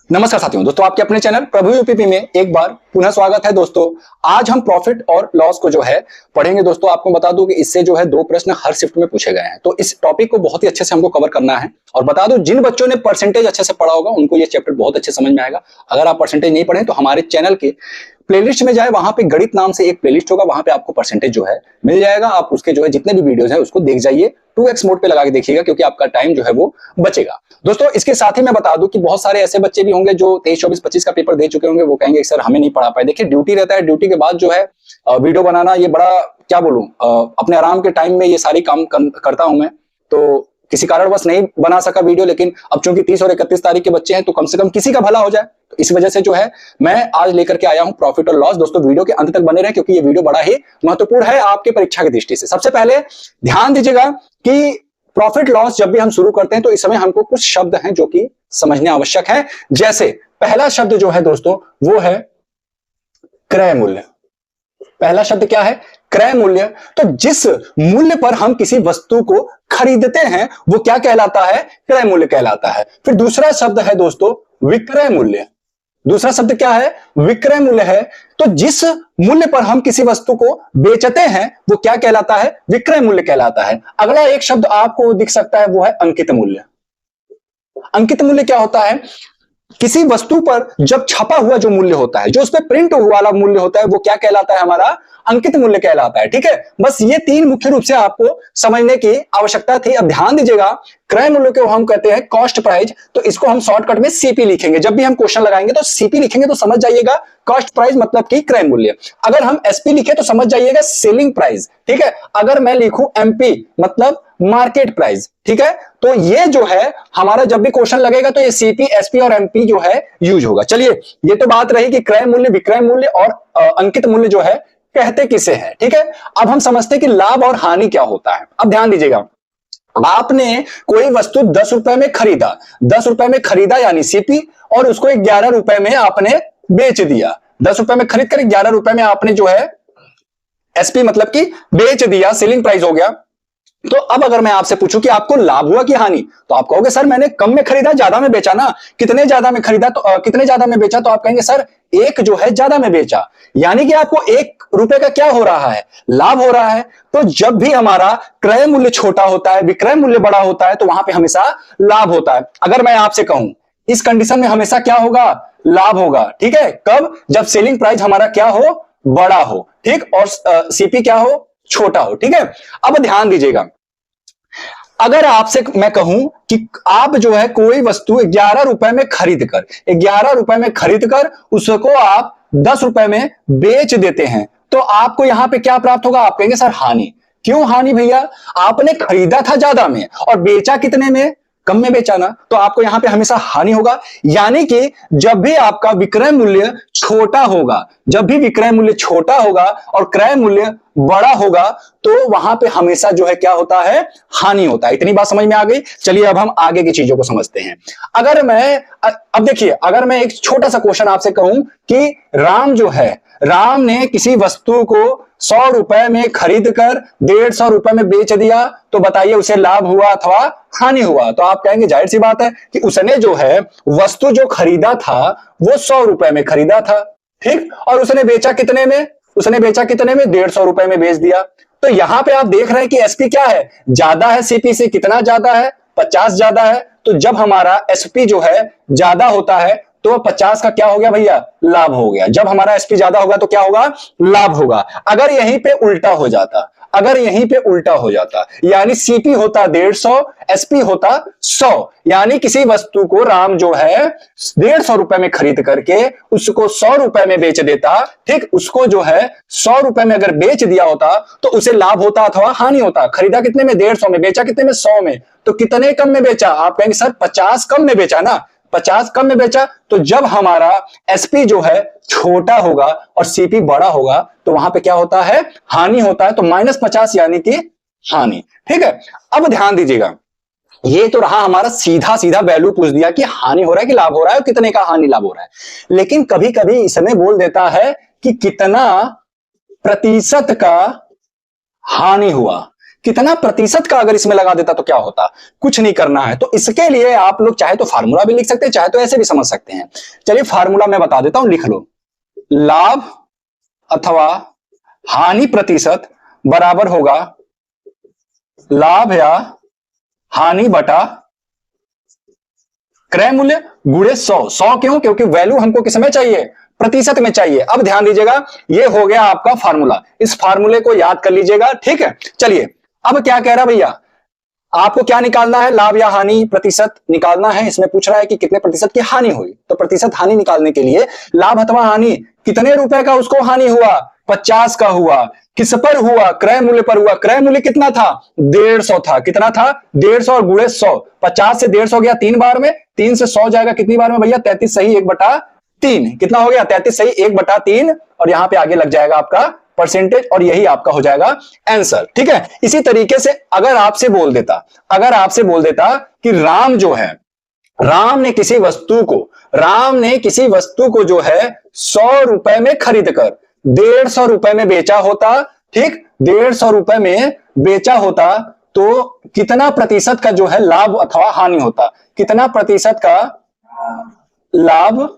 नमस्कार साथियों, दोस्तों आपके अपने चैनल प्रभु यूपीपी में एक बार पुनः स्वागत है। दोस्तों आज हम प्रॉफिट और लॉस को जो है पढ़ेंगे। दोस्तों आपको बता दूं कि इससे जो है 2 प्रश्न हर शिफ्ट में पूछे गए हैं, तो इस टॉपिक को बहुत ही अच्छे से हमको कवर करना है। और बता दूं, जिन बच्चों ने परसेंटेज अच्छे से पढ़ा होगा उनको ये चैप्टर बहुत अच्छे समझ में आएगा। अगर आप परसेंटेज नहीं पढ़े तो हमारे चैनल के प्लेलिस्ट में जाए, वहां पे गणित नाम से एक प्लेलिस्ट होगा, वहां पे आपको परसेंटेज जो है मिल जाएगा। आप उसके जो है जितने भी वीडियोस हैं उसको देख जाइए, 2x मोड पे लगा के देखिएगा, क्योंकि आपका टाइम जो है वो बचेगा। दोस्तों इसके साथ ही मैं बता दूं कि बहुत सारे ऐसे बच्चे भी होंगे जो 23, 24, 25 का पेपर दे चुके होंगे। वो कहेंगे सर हमें नहीं पढ़ा पाए। देखिए ड्यूटी रहता है, ड्यूटी के बाद जो है वीडियो बनाना ये बड़ा क्या बोलूं, अपने आराम के टाइम में ये सारी काम करता हूं मैं। तो किसी कारणवश नहीं बना सका वीडियो, लेकिन अब चूंकि 30 और 31 तारीख के बच्चे हैं तो कम से कम किसी का भला हो जाए, तो इस वजह से जो है मैं आज लेकर के आया हूं प्रॉफिट और लॉस। दोस्तों वीडियो के अंत तक बने रहे, क्योंकि ये वीडियो बड़ा ही महत्वपूर्ण है आपके परीक्षा की दृष्टि से। सबसे पहले ध्यान दीजिएगा कि प्रॉफिट लॉस जब भी हम शुरू करते हैं तो इस समय हमको कुछ शब्द हैं जो कि समझने आवश्यक है। जैसे पहला शब्द जो है दोस्तों वो है क्रय मूल्य। पहला शब्द क्या है? क्रय मूल्य। तो जिस मूल्य पर हम किसी वस्तु को खरीदते हैं वो क्या कहलाता है? क्रय मूल्य कहलाता है। फिर दूसरा शब्द है दोस्तों विक्रय मूल्य। दूसरा शब्द क्या है? विक्रय मूल्य है। तो जिस मूल्य पर हम किसी वस्तु को बेचते हैं वो क्या कहलाता है? विक्रय मूल्य कहलाता है। अगला एक शब्द आपको दिख सकता है वो है अंकित मूल्य। अंकित मूल्य क्या होता है? किसी वस्तु पर जब छपा हुआ जो मूल्य होता है, जो उस पर प्रिंट वाला मूल्य होता है, वो क्या कहलाता है? हमारा अंकित मूल्य कहलाता है। ठीक है, बस ये 3 मुख्य रूप से आपको समझने की आवश्यकता थी। अब ध्यान दीजिएगा, क्रय मूल्य को हम कहते हैं कॉस्ट प्राइस, तो इसको हम शॉर्टकट में सीपी लिखेंगे। जब भी हम क्वेश्चन लगाएंगे तो सीपी लिखेंगे तो समझ जाइएगा कॉस्ट प्राइस मतलब कि क्रय मूल्य। अगर हम एसपी लिखे तो समझ जाइएगा सेलिंग प्राइस। ठीक है, अगर मैं लिखूं एमपी मतलब मार्केट प्राइस। ठीक है, तो ये जो है हमारा जब भी क्वेश्चन लगेगा तो ये सीपी, एसपी और एमपी जो है यूज होगा। चलिए, ये तो बात रही कि क्रय मूल्य, विक्रय मूल्य और अंकित मूल्य जो है कहते किसे हैं। ठीक है, अब हम समझते हैं कि लाभ और हानि क्या होता है। अब ध्यान दीजिएगा, आपने कोई वस्तु 10 रुपए में खरीदा, 10 रुपए में खरीदा यानी सीपी, और उसको 11 रुपए में आपने बेच दिया। 10 रुपए में खरीद कर 11 रुपए में आपने जो है एसपी मतलब कि बेच दिया, सेलिंग प्राइस हो गया। तो अब अगर मैं आपसे पूछूं कि आपको लाभ हुआ कि हानि, तो आप कहोगे सर मैंने कम में खरीदा, ज्यादा में बेचा ना। कितने ज्यादा में खरीदा तो कितने ज्यादा में बेचा, तो आप कहेंगे सर 1 जो है ज्यादा में बेचा। यानी कि आपको 1 रुपए का क्या हो रहा है? लाभ हो रहा है। तो जब भी हमारा क्रय मूल्य छोटा होता है, विक्रय मूल्य बड़ा होता है, तो वहां पे हमेशा लाभ होता है। अगर मैं आपसे कहूं इस कंडीशन में हमेशा क्या होगा? लाभ होगा। ठीक है, कब? जब सेलिंग प्राइस हमारा क्या हो? बड़ा हो। ठीक, और सीपी क्या हो? छोटा हो। ठीक है, अब ध्यान दीजिएगा, अगर आपसे मैं कहूं कि आप जो है कोई वस्तु 11 रुपए में खरीद कर, 11 रुपए में खरीद कर उसको आप 10 रुपए में बेच देते हैं, तो आपको यहां पे क्या प्राप्त होगा? आप कहेंगे सर हानि। क्यों हानि भैया? आपने खरीदा था ज्यादा में और बेचा कितने में? कम में बेचा ना, तो आपको यहां पे हमेशा हानि होगा। यानी कि जब भी आपका विक्रय मूल्य छोटा होगा, जब भी विक्रय मूल्य छोटा होगा और क्रय मूल्य बड़ा होगा, तो वहां पे हमेशा जो है क्या होता है? हानि होता है। इतनी बात समझ में आ गई। चलिए अब हम आगे की चीजों को समझते हैं। अगर मैं अब देखिए, अगर मैं एक छोटा सा क्वेश्चन आपसे कहूं कि राम जो है, राम ने किसी वस्तु को 100 रुपए में खरीद कर 150 रुपए में बेच दिया, तो बताइए उसे लाभ हुआ अथवा हानि हुआ? तो आप कहेंगे जाहिर सी बात है कि उसने जो है वस्तु जो खरीदा था वो 100 रुपए में खरीदा था। ठीक, और उसने बेचा कितने में? उसने बेचा कितने में? 150 रुपए में बेच दिया। तो यहां पे आप देख रहे हैं कि एसपी क्या है? ज्यादा है सीपी से। कितना ज्यादा है? 50 ज्यादा है। तो जब हमारा एसपी जो है ज्यादा होता है तो 50 का क्या हो गया भैया? लाभ हो गया। जब हमारा एसपी ज्यादा होगा तो क्या होगा? लाभ होगा। अगर यहीं पे उल्टा हो जाता, अगर यहीं पे उल्टा हो जाता, यानी सीपी होता 150, एसपी होता 100, यानी किसी वस्तु को राम जो है 150 रुपए में खरीद करके उसको 100 रुपए में बेच देता। ठीक, उसको जो है 100 रुपए में अगर बेच दिया होता तो उसे लाभ होता अथवा हानि होता? खरीदा कितने में? 150 में। बेचा कितने में? 100 में। तो कितने कम में बेचा? आप कहेंगे सर 50 कम में बेचा ना। 50 कम में बेचा। तो जब हमारा एसपी जो है छोटा होगा और सीपी बड़ा होगा तो वहां पे क्या होता है? हानि होता है। तो -50 यानी कि हानि। ठीक है, अब ध्यान दीजिएगा, ये तो रहा हमारा सीधा सीधा वैल्यू पूछ दिया कि हानि हो रहा है कि लाभ हो रहा है, और कितने का हानि लाभ हो रहा है। लेकिन कभी कभी इसमें बोल देता है कि कितना प्रतिशत का हानि हुआ, कितना प्रतिशत का अगर इसमें लगा देता तो क्या होता? कुछ नहीं करना है। तो इसके लिए आप लोग चाहे तो फार्मूला भी लिख सकते हैं, चाहे तो ऐसे भी समझ सकते हैं। चलिए फार्मूला मैं बता देता हूं, लिख लो। लाभ अथवा हानि प्रतिशत बराबर होगा लाभ या हानि बटा क्रय मूल्य गुणे 100। 100 क्यों? क्योंकि वैल्यू हमको किस में चाहिए? प्रतिशत में चाहिए। अब ध्यान दीजिएगा, ये हो गया आपका फार्मूला। इस फार्मूले को याद कर लीजिएगा, ठीक है। चलिए अब क्या कह रहा भैया, आपको क्या निकालना है? लाभ या हानि प्रतिशत निकालना है। इसमें पूछ रहा है कि कितने प्रतिशत की हानि हुई। तो प्रतिशत हानि निकालने के लिए लाभ अथवा हानि, कितने रुपए का उसको हानि हुआ? 50 का हुआ। किस पर हुआ? क्रय मूल्य पर हुआ। क्रय मूल्य कितना था? 150 था। कितना था? 150 और गुणे 100। 50 से 150 गया 3 बार में, 3 से 100 जाएगा कितनी बार में भैया? 33 सही 1/3। कितना हो गया? 33 सही 1/3। और यहां पे आगे लग जाएगा आपका परसेंटेज, और यही आपका हो जाएगा आंसर, ठीक है। इसी तरीके से अगर आपसे बोल देता कि राम जो है, राम ने किसी वस्तु को जो है 100 रुपए में खरीद कर 150 रुपए में बेचा होता, ठीक, 150 रुपए में बेचा होता, तो कितना प्रतिशत का जो है लाभ अथवा हानि होता? कितना प्रतिशत का लाभ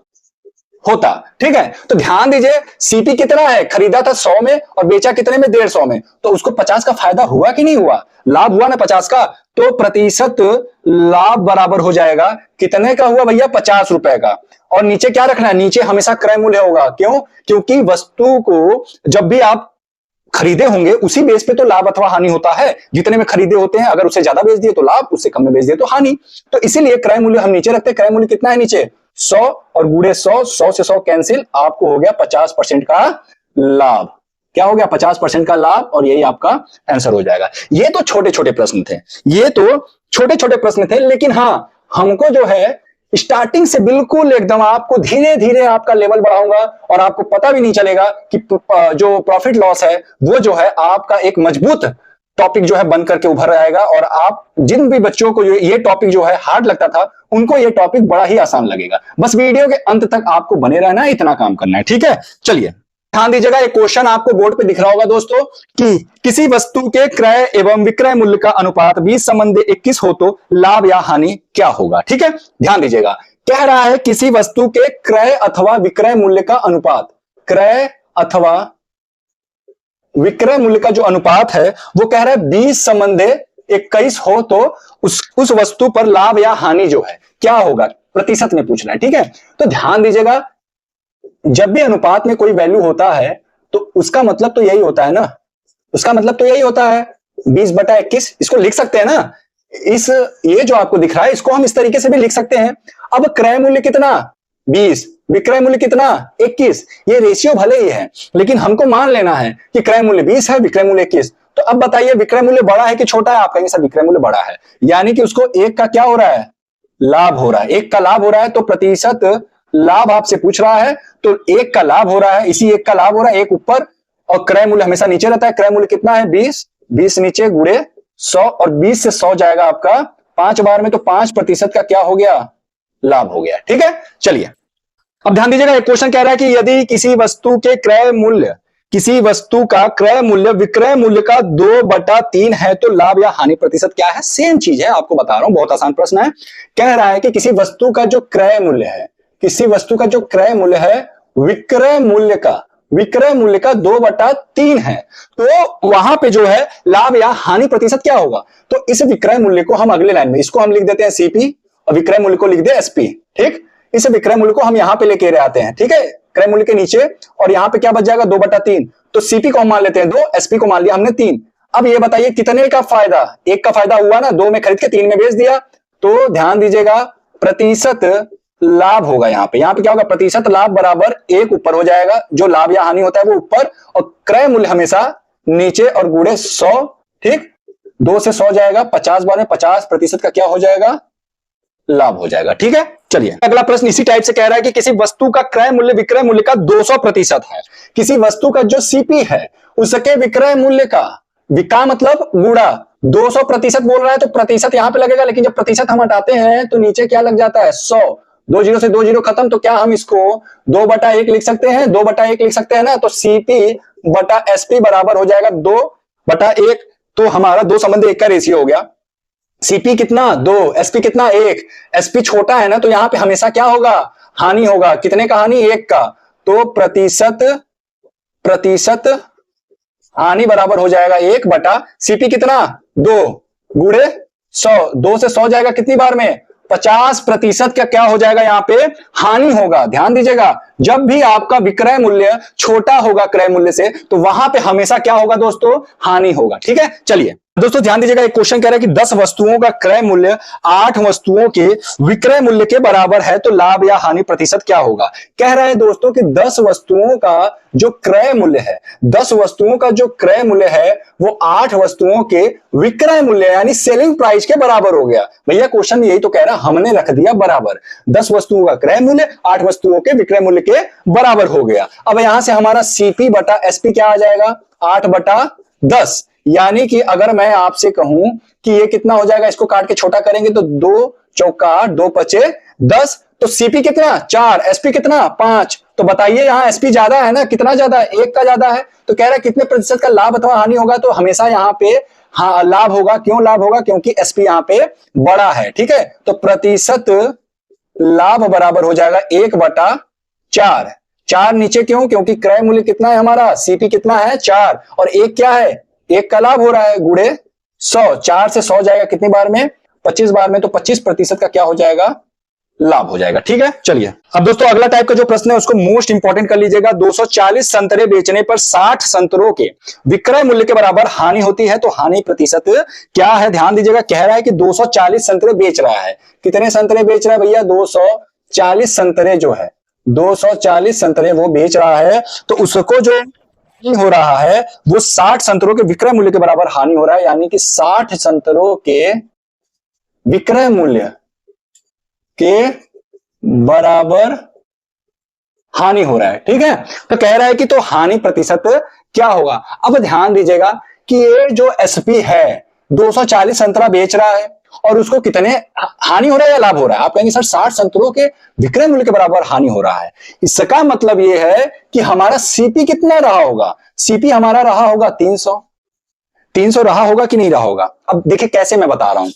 होता? ठीक है। तो ध्यान दीजिए, सीपी कितना है? खरीदा था 100 में और बेचा कितने में? 150 में। तो उसको 50 का फायदा हुआ कि नहीं हुआ? लाभ हुआ ना 50 का। तो प्रतिशत लाभ बराबर हो जाएगा कितने का हुआ भैया? 50 रुपए का। और नीचे क्या रखना है? नीचे हमेशा क्रय मूल्य होगा। क्यों? क्योंकि वस्तु को जब भी आप खरीदे होंगे उसी बेस पे तो लाभ अथवा हानि होता है, जितने में खरीदे होते हैं। अगर उससे ज्यादा बेच दिए तो लाभ, उससे कम में बेच दिए तो हानि। तो इसीलिए क्रय मूल्य हम नीचे रखते हैं। क्रय मूल्य कितना है नीचे? 100 और गुणे 100, 100 से 100 कैंसिल, आपको हो गया 50% का लाभ। क्या हो गया? 50% का लाभ, और यही आपका आंसर हो जाएगा। ये तो छोटे छोटे प्रश्न थे, लेकिन हाँ, हमको जो है स्टार्टिंग से बिल्कुल एकदम आपको धीरे धीरे आपका लेवल बढ़ाऊंगा, और आपको पता भी नहीं चलेगा कि जो प्रॉफिट लॉस है वो जो है आपका एक मजबूत टॉपिक जो है बन करके उभर आएगा। और आप जिन भी बच्चों को ये टॉपिक जो है हार्ड लगता था, उनको ये टॉपिक बड़ा ही आसान लगेगा। बस वीडियो के अंत तक आपको बने रहना है, इतना काम करना है, ठीक है। चलिए ध्यान दीजिएगा, एक क्वेश्चन आपको बोर्ड पे दिख रहा होगा दोस्तों कि किसी वस्तु के क्रय एवं विक्रय मूल्य का अनुपात 20:21 हो तो लाभ या हानि क्या होगा? ठीक है, ध्यान दीजिएगा। कह रहा है किसी वस्तु के क्रय अथवा विक्रय मूल्य का अनुपात, क्रय अथवा विक्रय मूल्य का जो अनुपात है वो कह रहा है 20:21 हो तो उस वस्तु पर लाभ या हानि जो है क्या होगा? प्रतिशत में पूछ रहा है, ठीक है। तो ध्यान दीजिएगा, जब भी अनुपात में कोई वैल्यू होता है तो उसका मतलब तो यही होता है ना, 20/21। इसको लिख सकते हैं ना, ये जो आपको दिख रहा है इसको हम इस तरीके से भी लिख सकते हैं। अब क्रय मूल्य कितना? 20, विक्रय मूल्य कितना? 21। ये रेशियो भले ही है, लेकिन हमको मान लेना है कि क्रय मूल्य 20 है, विक्रय मूल्य 21। तो अब बताइए विक्रय मूल्य बड़ा है कि छोटा है? आप कहेंगे सर विक्रय मूल्य बड़ा है, यानी कि उसको 1 का क्या हो रहा है? लाभ हो रहा है। 1 का लाभ हो रहा है, तो प्रतिशत लाभ आपसे पूछ रहा है, तो 1 का लाभ हो रहा है, इसी 1 का लाभ हो रहा है, 1 ऊपर और क्रय मूल्य हमेशा नीचे रहता है। क्रय मूल्य कितना है? 20 नीचे गुणे 100, और 20 से 100 जाएगा आपका 5 बार में, तो 5% का क्या हो गया? लाभ हो गया, ठीक है। चलिए अब ध्यान दीजिएगा, एक क्वेश्चन कह रहा है कि यदि किसी वस्तु का क्रय मूल्य विक्रय मूल्य का 2/3 है तो लाभ या हानि प्रतिशत क्या है? सेम चीज है, आपको बता रहा हूं, बहुत आसान प्रश्न है। कह रहा है कि किसी वस्तु का जो क्रय मूल्य है विक्रय मूल्य का 2/3 है, तो वहां पे जो है लाभ या हानि प्रतिशत क्या होगा? तो इस विक्रय मूल्य को हम अगले लाइन में, इसको हम लिख देते हैं सीपी, और विक्रय मूल्य को लिख दे एसपी, ठीक। इस विक्रय मूल्य को हम यहां पे लेके आते हैं, ठीक है, क्रय मूल्य के नीचे, और यहां पे क्या बच जाएगा? 2/3। तो सीपी को हम मान लेते हैं 2, एसपी को मान लिया हमने 3। अब ये बताइए कितने का फायदा? 1 का फायदा हुआ ना, 2 में खरीद के 3 में बेच दिया। तो ध्यान दीजिएगा, प्रतिशत लाभ होगा यहाँ पे क्या होगा? प्रतिशत लाभ बराबर 1 ऊपर हो जाएगा, जो लाभ या हानि होता है वो ऊपर, और क्रय मूल्य हमेशा नीचे और गुणे 100, ठीक। 2 से 100 जाएगा, 50 बार में 50% का क्या हो जाएगा? लाभ हो जाएगा, ठीक है। चलिए अगला प्रश्न इसी टाइप से कह रहा है कि किसी वस्तु का क्रय मूल्य विक्रय मूल्य का 200% है। किसी वस्तु का जो सीपी है उसके विक्रय मूल्य का, विका मतलब गुणा, 200% बोल रहा है तो प्रतिशत यहां पे लगेगा, लेकिन जब प्रतिशत हम हटाते हैं तो नीचे क्या लग जाता है? 100। 2 जीरो से 2 जीरो खत्म, तो क्या हम इसको 2/1 लिख सकते हैं? 2/1 लिख सकते हैं ना। तो सीपी बटा एसपी बराबर हो जाएगा 2/1। तो हमारा 2:1 का रेशियो हो गया। सीपी कितना 2, एसपी कितना 1, एसपी छोटा है ना तो यहां पे हमेशा क्या होगा, हानि होगा। कितने का हानि, 1 का। तो प्रतिशत हानि बराबर हो जाएगा 1 बटा सीपी कितना 2 गुणे 100। 2 से 100 जाएगा कितनी बार में, 50% का क्या हो जाएगा यहाँ पे, हानि होगा। ध्यान दीजिएगा, जब भी आपका विक्रय मूल्य छोटा होगा क्रय मूल्य से तो वहां पे हमेशा क्या होगा दोस्तों, हानि होगा। ठीक है, चलिए दोस्तों ध्यान दीजिएगा, एक क्वेश्चन कह रहा है कि 10 वस्तुओं का क्रय मूल्य 8 वस्तुओं के विक्रय मूल्य के बराबर है तो लाभ या हानि प्रतिशत क्या होगा। कह रहा है दोस्तों कि 10 वस्तुओं का जो क्रय मूल्य है, 10 वस्तुओं का जो क्रय मूल्य है वो 8 वस्तुओं के विक्रय मूल्य यानी सेलिंग प्राइस के बराबर हो गया। भैया क्वेश्चन यही तो कह रहा, हमने रख दिया बराबर। 10 वस्तुओं का क्रय मूल्य 8 वस्तुओं के विक्रय मूल्य के बराबर हो गया। अब यहां से हमारा सीपी बटा एसपी क्या आ जाएगा, 8 बटा 10। यानी कि अगर मैं आपसे कहूं कि ये कितना हो जाएगा, इसको काट के छोटा करेंगे तो 2 चौका 8, 2 पचे 10। तो सीपी कितना 4, एसपी कितना 5। तो बताइए यहां एसपी ज्यादा है ना, कितना ज्यादा है, 1 का ज्यादा है। तो कह रहा है कितने प्रतिशत का लाभ अथवा हानि होगा, तो हमेशा यहां पे हाँ लाभ होगा। क्यों लाभ होगा, क्योंकि एसपी यहां पे बड़ा है। ठीक है, तो प्रतिशत लाभ बराबर हो जाएगा 1 बटा 4। 4 नीचे क्यों, क्योंकि क्रय मूल्य कितना है हमारा, सीपी कितना है 4 और 1 क्या है, 1 का लाभ हो रहा है गुणे 100। 4 से 100 जाएगा कितनी बार में, 25 बार में। तो 25% का क्या हो जाएगा, लाभ हो जाएगा। ठीक है, चलिए अब दोस्तों अगला टाइप का जो प्रश्न है उसको मोस्ट इंपॉर्टेंट कर लीजिएगा। 240 संतरे बेचने पर 60 संतरों के विक्रय मूल्य के बराबर हानि होती है तो हानि प्रतिशत क्या है। ध्यान दीजिएगा, कह रहा है कि 240 संतरे बेच रहा है। कितने संतरे बेच रहा है भैया, 240 संतरे जो है, 240 संतरे वो बेच रहा है। तो उसको जो हो रहा है वो 60 संतरों के विक्रय मूल्य के बराबर हानि हो रहा है। यानी कि 60 संतरों के विक्रय मूल्य के बराबर हानि हो रहा है। ठीक है, तो कह रहा है कि तो हानि प्रतिशत क्या होगा। अब ध्यान दीजिएगा कि ये जो एसपी है 240 संतरा बेच रहा है और उसको कितने हानि हो रहा है या लाभ हो रहा है। आप कहेंगे सर 60 संतरों के विक्रय मूल्य के बराबर हानि हो रहा है। इसका मतलब यह है कि हमारा सीपी कितना रहा होगा, सीपी हमारा रहा होगा 300 रहा होगा कि नहीं रहा होगा। अब देखिए कैसे मैं बता रहा हूं,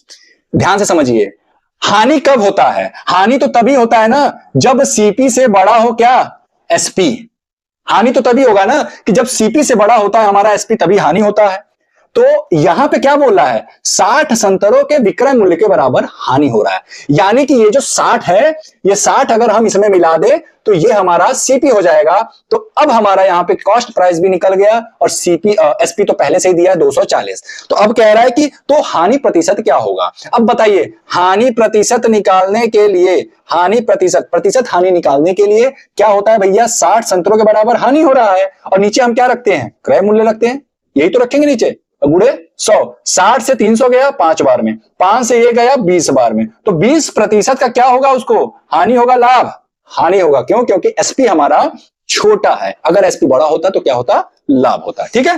ध्यान से समझिए। हानि कब होता है, हानि तो तभी होता है ना जब सीपी से बड़ा हो क्या, एसपी। हानि तो तभी होगा ना कि जब सीपी से बड़ा होता है हमारा एसपी, तभी हानि होता है। तो यहां पे क्या बोल रहा है, 60 संतरों के विक्रय मूल्य के बराबर हानि हो रहा है। यानी कि ये जो 60 है, ये 60 अगर हम इसमें मिला दे तो ये हमारा सीपी हो जाएगा। तो अब हमारा यहां पे कॉस्ट प्राइस भी निकल गया और सीपी एसपी तो पहले से ही दिया है 240। तो अब कह रहा है कि तो हानि प्रतिशत क्या होगा। अब बताइए, हानि प्रतिशत निकालने के लिए, हानि प्रतिशत हानि निकालने के लिए क्या होता है भैया, 60 संतरों के बराबर हानि हो रहा है और नीचे हम क्या रखते हैं, क्रय मूल्य रखते हैं। यही तो रखेंगे नीचे, गुणे 100। 60 से 300 गया 5 बार में, 5 से ये गया 20 बार में। तो 20% का क्या होगा, उसको हानि होगा, लाभ हानि होगा। क्यों, क्योंकि एसपी हमारा छोटा है। अगर एसपी बड़ा होता तो क्या होता, लाभ होता। ठीक है,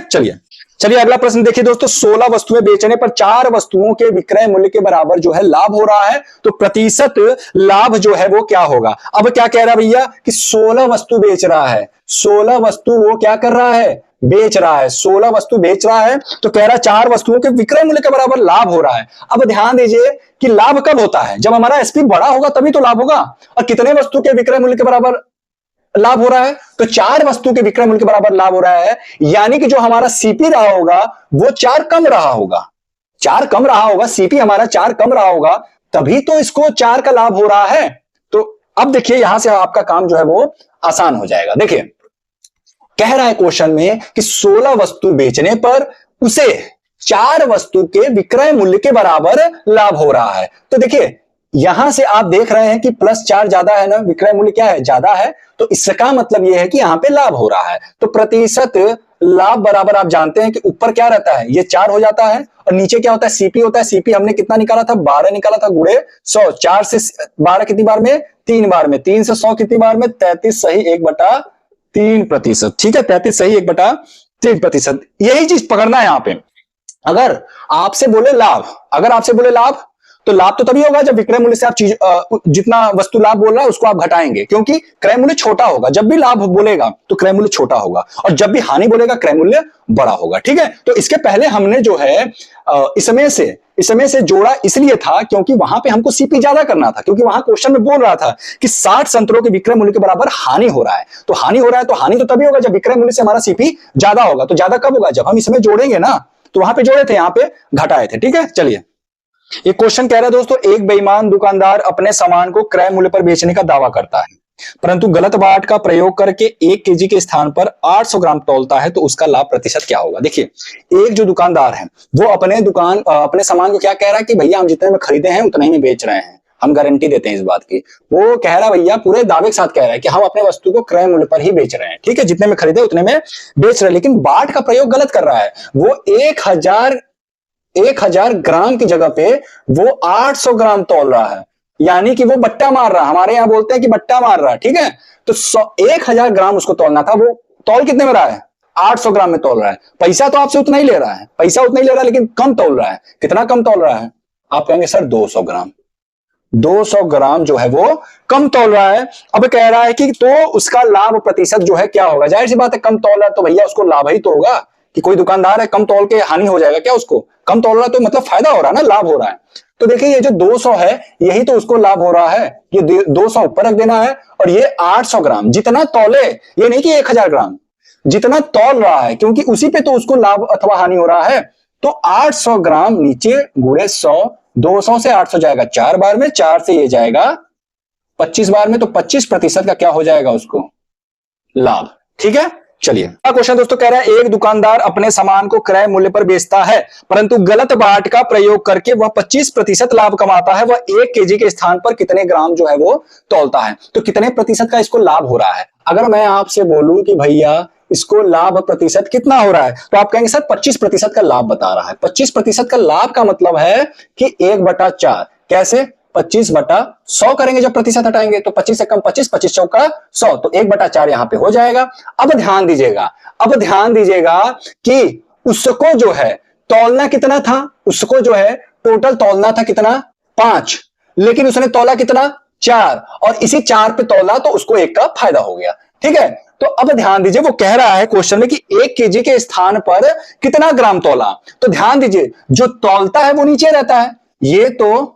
चलिए अगला प्रश्न देखिए दोस्तों। 16 वस्तुएं बेचने पर 4 वस्तुओं के विक्रय मूल्य के बराबर जो है लाभ हो रहा है तो प्रतिशत लाभ जो है वो क्या होगा। अब क्या कह रहा है भैया कि 16 वस्तु बेच रहा है, 16 वस्तु वो क्या कर रहा है, बेच रहा है। 16 वस्तु बेच रहा है तो कह रहा है 4 वस्तुओं के विक्रय मूल्य के बराबर लाभ हो रहा है। अब ध्यान दीजिए कि लाभ कब होता है, जब हमारा एसपी बड़ा होगा तभी तो लाभ होगा। और कितने वस्तु के विक्रय मूल्य के बराबर लाभ हो रहा है, तो 4 वस्तु के विक्रय मूल्य के बराबर लाभ हो रहा है। यानी कि जो हमारा सीपी रहा होगा वो 4 कम रहा होगा, 4 कम रहा होगा, सीपी हमारा 4 कम रहा होगा, तभी तो इसको 4 का लाभ हो रहा है। तो अब देखिए यहां से आपका काम जो है वो आसान हो जाएगा। देखिए कह रहा है क्वेश्चन में कि 16 वस्तु बेचने पर उसे 4 वस्तु के विक्रय मूल्य के बराबर लाभ हो रहा है। तो देखिए यहां से आप देख रहे हैं कि +4 ज्यादा है ना, विक्रय मूल्य क्या है, ज्यादा है। तो इसका मतलब यह है कि यहां पे लाभ हो रहा है। तो प्रतिशत लाभ बराबर आप जानते हैं कि ऊपर क्या रहता है, ये 4 हो जाता है और नीचे क्या होता है, सीपी होता है। सीपी हमने कितना निकाला था, 12 निकाला था, गुणे 100। 4 से 12 कितनी बार में, 3 बार में। 3 से 100 कितनी बार में, 33 सही 1/3%। ठीक है, 33 सही 1/3%। यही चीज पकड़ना है यहां पे। अगर आपसे बोले लाभ, तो लाभ तो तभी होगा जब विक्रय मूल्य से आप चीज जितना वस्तु लाभ बोल रहा है उसको आप घटाएंगे, क्योंकि क्रय मूल्य छोटा होगा। जब भी लाभ बोलेगा तो क्रय मूल्य छोटा होगा, और जब भी हानि बोलेगा क्रय मूल्य बड़ा होगा। ठीक है, तो इसके पहले हमने जो है इसमें से जोड़ा इसलिए था क्योंकि वहां पे हमको सीपी ज्यादा करना था, क्योंकि वहां क्वेश्चन में बोल रहा था कि 60 संतरों के विक्रय मूल्य के बराबर हानि हो रहा है। तो हानि हो रहा है तो हानि तो तभी होगा जब विक्रय मूल्य से हमारा सीपी ज्यादा होगा। तो ज्यादा कब होगा? जब हम इसमें जोड़ेंगे ना। तो वहां पे जोड़े थे, यहां पे घटाए थे। ठीक है, चलिए एक क्वेश्चन कह रहा है दोस्तों, एक बेईमान दुकानदार अपने सामान को क्रय मूल्य पर बेचने का दावा करता है, परंतु गलत बाट का प्रयोग करके 1 केजी के स्थान पर 800 ग्राम तौलता है, तो उसका लाभ प्रतिशत क्या होगा? देखिए, एक जो दुकानदार है वो अपने सामान को क्या कह रहा है कि भैया हम जितने में खरीदे हैं उतने ही में बेच रहे हैं, हम गारंटी देते हैं इस बात की। वो कह रहा है, भैया पूरे दावे के साथ कह रहा है कि हम अपने वस्तु को क्रय मूल्य पर ही बेच रहे हैं। ठीक है, जितने में खरीदे उतने में बेच रहे हैं, लेकिन बाट का प्रयोग गलत कर रहा है। वो 1000 ग्राम की जगह पे वो 800 ग्राम तौल रहा है, यानी कि वो बट्टा मार रहा है। हमारे यहां बोलते हैं कि बट्टा मार रहा है। ठीक है, तो 1000 ग्राम उसको तौलना था, वो तौल कितने में रहा है? 800 ग्राम में तौल रहा है। पैसा तो आपसे उतना ही ले रहा है, लेकिन कम तौल रहा है। कितना कम तौल रहा है? आप कहेंगे सर 200 ग्राम। 200 ग्राम जो है वो कम तौल रहा है। अब कह रहा है कि तो उसका लाभ प्रतिशत जो है क्या होगा? जाहिर सी बात है, कम तौल रहा है तो भैया उसको लाभ ही तो होगा। कि कोई दुकानदार है कम तौल के हानि हो जाएगा क्या उसको? कम तौल रहा है तो मतलब फायदा हो रहा है ना, लाभ हो रहा है। तो देखिए, ये जो 200 है यही तो उसको लाभ हो रहा है। ये 200 ऊपर रख देना है, और ये 800 ग्राम जितना तौले, ये नहीं कि 1000 ग्राम, जितना तौल रहा है, क्योंकि उसी पे तो उसको लाभ अथवा हानि हो रहा है। तो 800 ग्राम नीचे गुणे 100, 200 से 800 जाएगा 4 बार में, 4 से ये जाएगा 25 बार में, तो 25% का क्या हो जाएगा उसको? लाभ। ठीक है, चलिए अगला क्वेश्चन दोस्तों कह रहा है, एक दुकानदार अपने सामान को क्रय मूल्य पर बेचता है, परंतु गलत बाट का प्रयोग करके वह 25% लाभ कमाता है। वह 1 केजी के स्थान पर कितने ग्राम जो है वो तौलता है? तो कितने प्रतिशत का इसको लाभ हो रहा है? अगर मैं आपसे बोलूं कि भैया इसको लाभ प्रतिशत कितना हो रहा है, तो आप कहेंगे सर 25% का लाभ बता रहा है। 25% का लाभ का मतलब है कि 1/4। कैसे? 25/100 करेंगे जब प्रतिशत हटाएंगे, तो 25 से कम 25, 25 चौका 100, तो 1/4 यहां पे हो जाएगा। अब ध्यान दीजिएगा कि उसको जो है तौलना कितना था? उसको जो है टोटल तौलना था कितना? 5, लेकिन उसने तौला कितना? 4, और इसी 4 पे तौला तो उसको 1 का फायदा हो गया। ठीक है, तो अब ध्यान दीजिए, वो कह रहा है क्वेश्चन में कि 1 केजी के स्थान पर कितना ग्राम तौला। तो ध्यान दीजिए, जो तौलता है वो नीचे रहता है, ये तो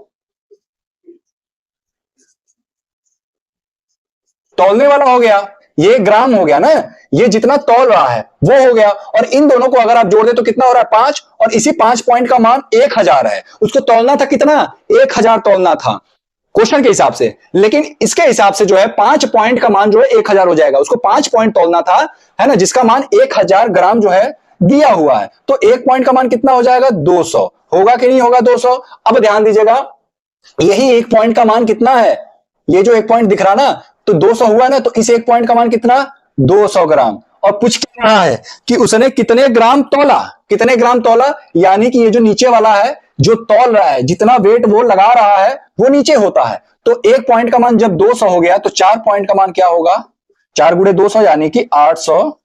तौलने वाला हो गया, ये ग्राम हो गया ना, ये जितना तौल रहा है वो हो गया, और इन दोनों को अगर आप जोड़ दे तो कितना हो रहा है? 5, और इसी 5 पॉइंट का मान 1000 है। उसको तौलना था कितना? 1000 तौलना था क्वेश्चन के हिसाब से, लेकिन इसके हिसाब से जो है 5 पॉइंट का मान जो है 1000 हो जाएगा। उसको 5 पॉइंट तौलना था, है ना, जिसका मान 1000 ग्राम जो है दिया हुआ है। तो 1 पॉइंट का मान कितना हो जाएगा? 200 होगा कि नहीं होगा? 200। अब ध्यान दीजिएगा, यही 1 पॉइंट का मान कितना है? ये जो 1 पॉइंट दिख रहा ना, तो 200 हुआ ना, तो इस 1 पॉइंट का मान कितना? 200 ग्राम। और पूछ क्या रहा है कि उसने कितने ग्राम तौला, यानी कि ये जो नीचे वाला है जो तौल रहा है, जितना वेट वो लगा रहा है वो नीचे होता है। तो 1 पॉइंट का मान जब 200 हो गया तो 4 पॉइंट का मान क्या होगा? 4 गुणे 200 यानी कि 800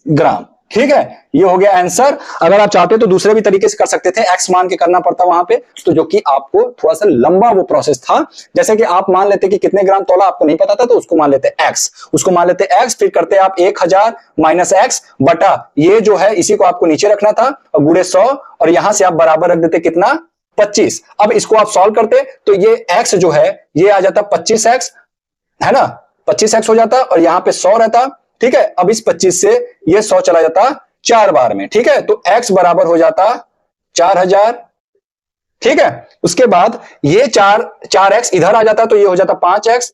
ग्राम। ठीक है, ये हो गया आंसर। अगर आप चाहते तो दूसरे भी तरीके से कर सकते थे, एक्स मान के करना पड़ता वहां पे, तो जो कि आपको थोड़ा सा लंबा वो प्रोसेस था। जैसे कि आप मान लेते कि कितने ग्राम तौला आपको नहीं पता था, तो उसको मान लेते एक्स, फिर करते आप 1000 माइनस एक्स बटा ये जो है इसी को आपको नीचे रखना था, और गुणे 100, और यहां से आप बराबर रख देते कितना? 25। अब इसको आप सॉल्व करते तो ये एक्स जो है ये आ जाता 25x, है ना, 25x हो जाता, और यहां पे 100 रहता। ठीक है, अब इस 25 से ये 100 चला जाता 4 बार में। ठीक है, तो x बराबर हो जाता 4000। ठीक है, उसके बाद ये 4x इधर आ जाता, तो ये हो जाता 5x,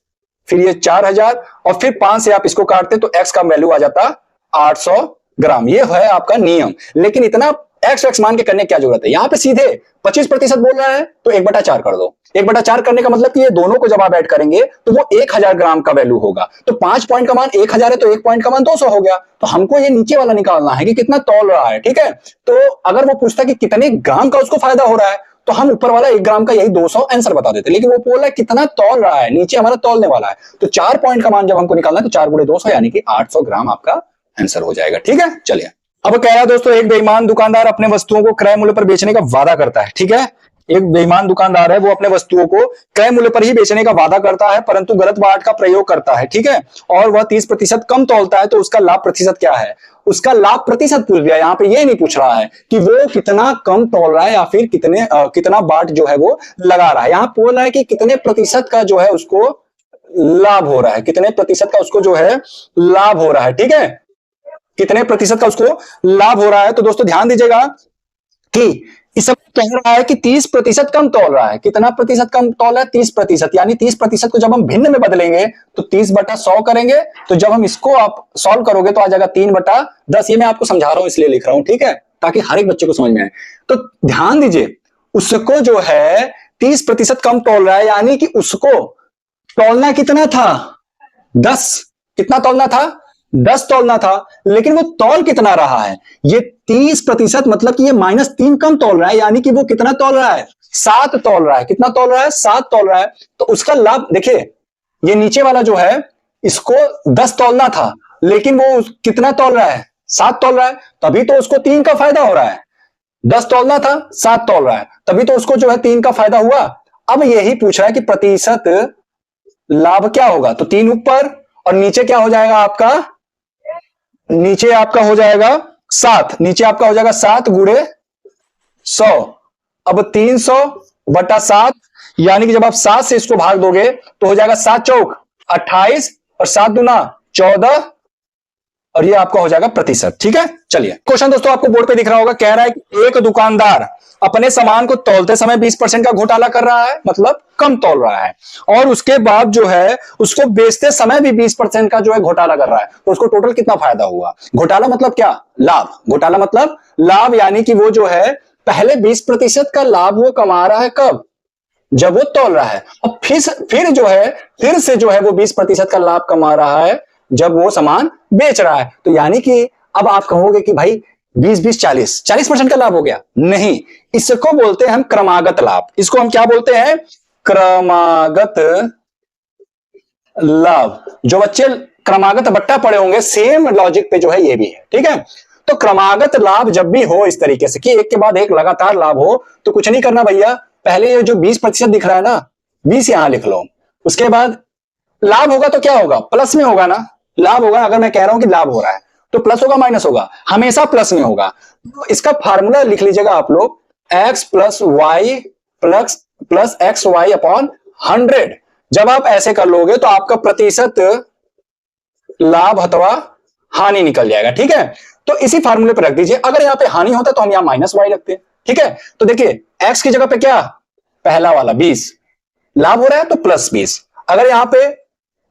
फिर ये 4000, और फिर 5 से आप इसको काटते तो x का वैल्यू आ जाता 800 ग्राम। ये है आपका नियम। लेकिन इतना x मान के करने की क्या जरूरत है? यहां पे सीधे 25% बोल रहा है तो 1/4 कर दो। 1/4 करने का मतलब कि ये दोनों को जब आप ऐड करेंगे तो वो 1000 ग्राम का वैल्यू होगा। तो 5 पॉइंट का मान 1000 है, तो 1 पॉइंट का मान 200 हो गया। तो हमको ये नीचे वाला निकालना है कि कितना तौल रहा है। ठीक है, तो अगर वो पूछता कि कितने ग्राम का उसको फायदा हो रहा है, तो हम ऊपर वाला 1 ग्राम का यही 200 आंसर बता देते, लेकिन वो बोल रहा है कितना तौल रहा है, नीचे हमारा तौलने वाला है। तो 4 पॉइंट का मान जब हमको निकालना है तो 4 गुणे 200 यानी कि 800 ग्राम आपका आंसर हो जाएगा। ठीक है, चलिए अब कह रहा है दोस्तों, एक बेईमान दुकानदार अपने वस्तुओं को क्रय मूल्य पर बेचने का वादा करता है। ठीक है, एक बेईमान दुकानदार है, वो अपने वस्तुओं को क्रय मूल्य पर ही बेचने का वादा करता है परंतु गलत बाट का प्रयोग करता है, ठीक है, और वह 30% कम तौलता है, तो उसका लाभ प्रतिशत क्या है? उसका लाभ प्रतिशत पूछ दिया, यहाँ पे ये नहीं पूछ रहा है कि वो कितना कम तौल रहा है या फिर कितना बाट जो है वो लगा रहा है। यहाँ बोल रहा है कि कितने प्रतिशत का जो है उसको लाभ हो रहा है, कितने प्रतिशत का उसको जो है लाभ हो रहा है, ठीक है, कितने प्रतिशत का उसको लाभ हो रहा है। तो दोस्तों ध्यान दीजिएगा कि इस सब कह रहा है कि 30% कम तौल रहा है। कितना प्रतिशत कम तौल है? 30%। यानी 30% को जब हम भिन्न में बदलेंगे तो 30/100 करेंगे, तो जब हम इसको आप सॉल्व करोगे तो आ जाएगा 3/10। ये मैं आपको समझा रहा हूं इसलिए लिख रहा हूं, ठीक है, ताकि हर एक बच्चे को समझ में आए। तो ध्यान दीजिए, उसको जो है 30% कम तौल रहा है, यानी कि उसको तौलना कितना था? 10। कितना तौलना था? 10 तौलना था, लेकिन वो तौल कितना रहा है? ये 30% मतलब कि ये -3 कम तौल रहा है, यानी कि वो कितना तौल रहा है? 7 तौल रहा है। कितना तौल रहा है? 7 तौल रहा है। तो उसका लाभ देखिए, ये नीचे वाला जो है इसको 10 तौलना था, लेकिन वो कितना तौल रहा है? 7 तौल रहा है, तभी तो उसको 3 का फायदा हो रहा है। 10 तौलना था, 7 तौल रहा है, तभी तो उसको जो है 3 का फायदा हुआ। अब यही पूछ रहा है कि प्रतिशत लाभ क्या होगा, तो 3 ऊपर और नीचे क्या हो जाएगा आपका? नीचे आपका हो जाएगा 7, नीचे आपका हो जाएगा 7 गुणे 100। अब 300/7, यानी कि जब आप 7 से इसको भाग दोगे तो हो जाएगा 7 चौक 28 और 7 दूना 14, और ये आपका हो जाएगा प्रतिशत, ठीक है। चलिए क्वेश्चन दोस्तों आपको बोर्ड पे दिख रहा होगा, कह रहा है कि एक दुकानदार अपने सामान को तौलते समय 20% का घोटाला कर रहा है, मतलब कम तौल रहा है, और उसके बाद जो है उसको बेचते समय भी 20% का जो है घोटाला कर रहा है, तो उसको टोटल कितना फायदा हुआ? घोटाला मतलब क्या? लाभ। घोटाला मतलब लाभ, यानी कि वो जो है पहले 20% का लाभ वो कमा रहा है, कब? जब वो तौल रहा है, और फिर जो है फिर से जो है वो 20% का लाभ कमा रहा है जब वो सामान बेच रहा है। तो यानी कि अब आप कहोगे कि भाई 40% का लाभ हो गया, नहीं, इसको बोलते हैं हम क्रमागत लाभ। इसको हम क्या बोलते हैं? क्रमागत लाभ। जो बच्चे क्रमागत बट्टा पढ़े होंगे, सेम लॉजिक पे जो है ये भी है, ठीक है। तो क्रमागत लाभ जब भी हो इस तरीके से कि एक के बाद एक लगातार लाभ हो, तो कुछ नहीं करना भैया, पहले ये जो 20% दिख रहा है ना, 20 यहां लिख लो, उसके बाद लाभ होगा तो क्या होगा? प्लस में होगा ना, लाभ होगा। अगर मैं कह रहा हूं कि लाभ हो रहा है तो प्लस होगा माइनस होगा? हमेशा प्लस में होगा। तो इसका फार्मूला लिख लीजिएगा आप लोग, x + y प्लस XY/100। जब आप ऐसे कर लोगे तो आपका प्रतिशत लाभ अथवा हानि निकल जाएगा, ठीक है। तो इसी फार्मूले पर रख दीजिए। अगर यहां पे हानि होता तो हम यहां -y रखते, ठीक है। तो देखिए x की जगह पे क्या, पहला वाला 20, लाभ हो रहा है तो +20। अगर यहां पे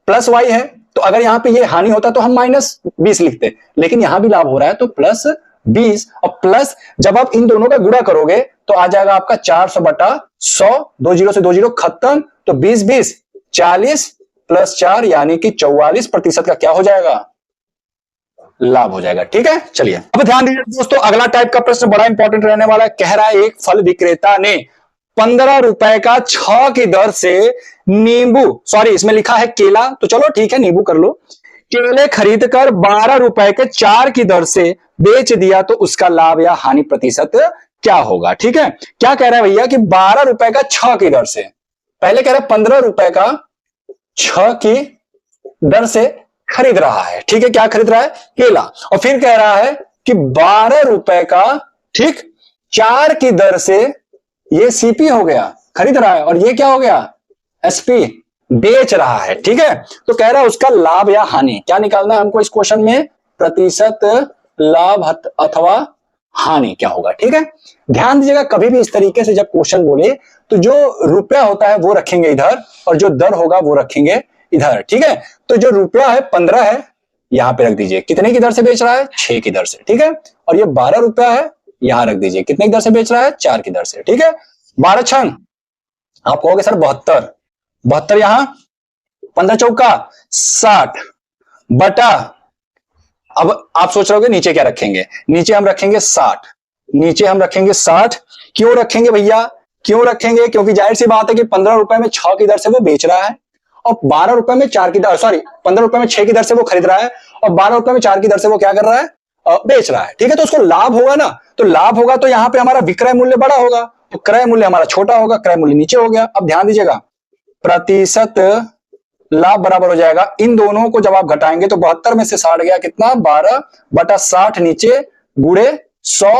+y है तो अगर यहां पे ये हानि होता तो हम -20 लिखते, लेकिन यहां भी लाभ हो रहा है तो +20, और प्लस जब आप इन दोनों का गुणा करोगे तो आ जाएगा आपका 400/100, 2 0 से 2 0 खत्म, तो 20 40 + 4 यानी कि 44% का क्या हो जाएगा? लाभ हो जाएगा, ठीक है। चलिए अब ध्यान दीजिए दोस्तों, अगला टाइप का प्रश्न बड़ा इंपॉर्टेंट रहने वाला है। कह रहा है एक फल विक्रेता ने 15 रुपए का 6 की दर से नींबू, सॉरी इसमें लिखा है केला, तो चलो ठीक है नींबू कर लो, केले खरीद कर 12 रुपए के 4 की दर से बेच दिया, तो उसका लाभ या हानि प्रतिशत क्या होगा? ठीक है, क्या कह रहा है भैया कि 12 रुपए का 6 की दर से, पहले कह रहा है 15 रुपए का 6 की दर से खरीद रहा है, ठीक है, क्या खरीद रहा है? केला, और फिर कह रहा है कि 12 रुपए का, ठीक, 4 की दर से ये सीपी हो गया, खरीद रहा है, और ये क्या हो गया? एसपी, बेच रहा है, ठीक है। तो कह रहा है उसका लाभ या हानि क्या निकालना है हमको इस क्वेश्चन में? प्रतिशत लाभ अथवा हानि क्या होगा, ठीक है। ध्यान दीजिएगा, कभी भी इस तरीके से जब क्वेश्चन बोले तो जो रुपया होता है वो रखेंगे इधर, और जो दर होगा वो रखेंगे इधर, ठीक है। तो जो रुपया है 15 है, यहां पे रख दीजिए, कितने की दर से बेच रहा है? 6 की दर से, ठीक है। और ये 12 रुपया है, यहां रख दीजिए, कितने की दर से बेच रहा है? 4 की दर से, ठीक है। 12 छंग, आप कहोगे सर 72 यहां, 15 चौका 60 बटा, अब आप सोच रहे हो नीचे क्या रखेंगे? नीचे हम रखेंगे 60, नीचे हम रखेंगे 60। क्यों रखेंगे भैया? क्यों रखेंगे? क्योंकि जाहिर सी बात है कि 15 रुपए में 6 की दर से वो बेच रहा है, और 12 रुपए में 4 की दर, सॉरी 15 रुपए में 6 की दर से वो खरीद रहा है, और 12 रुपए में 4 की दर से वो क्या कर रहा है? बेच रहा है, ठीक है। तो उसको लाभ होगा ना, तो लाभ होगा तो यहां पे हमारा विक्रय मूल्य बड़ा होगा, तो क्रय मूल्य हमारा छोटा होगा, क्रय मूल्य नीचे हो गया। अब ध्यान दीजिएगा, प्रतिशत लाभ बराबर हो जाएगा, इन दोनों को जब आप घटाएंगे तो 72 में से 60 गया कितना, 12/60 नीचे गुणे 100,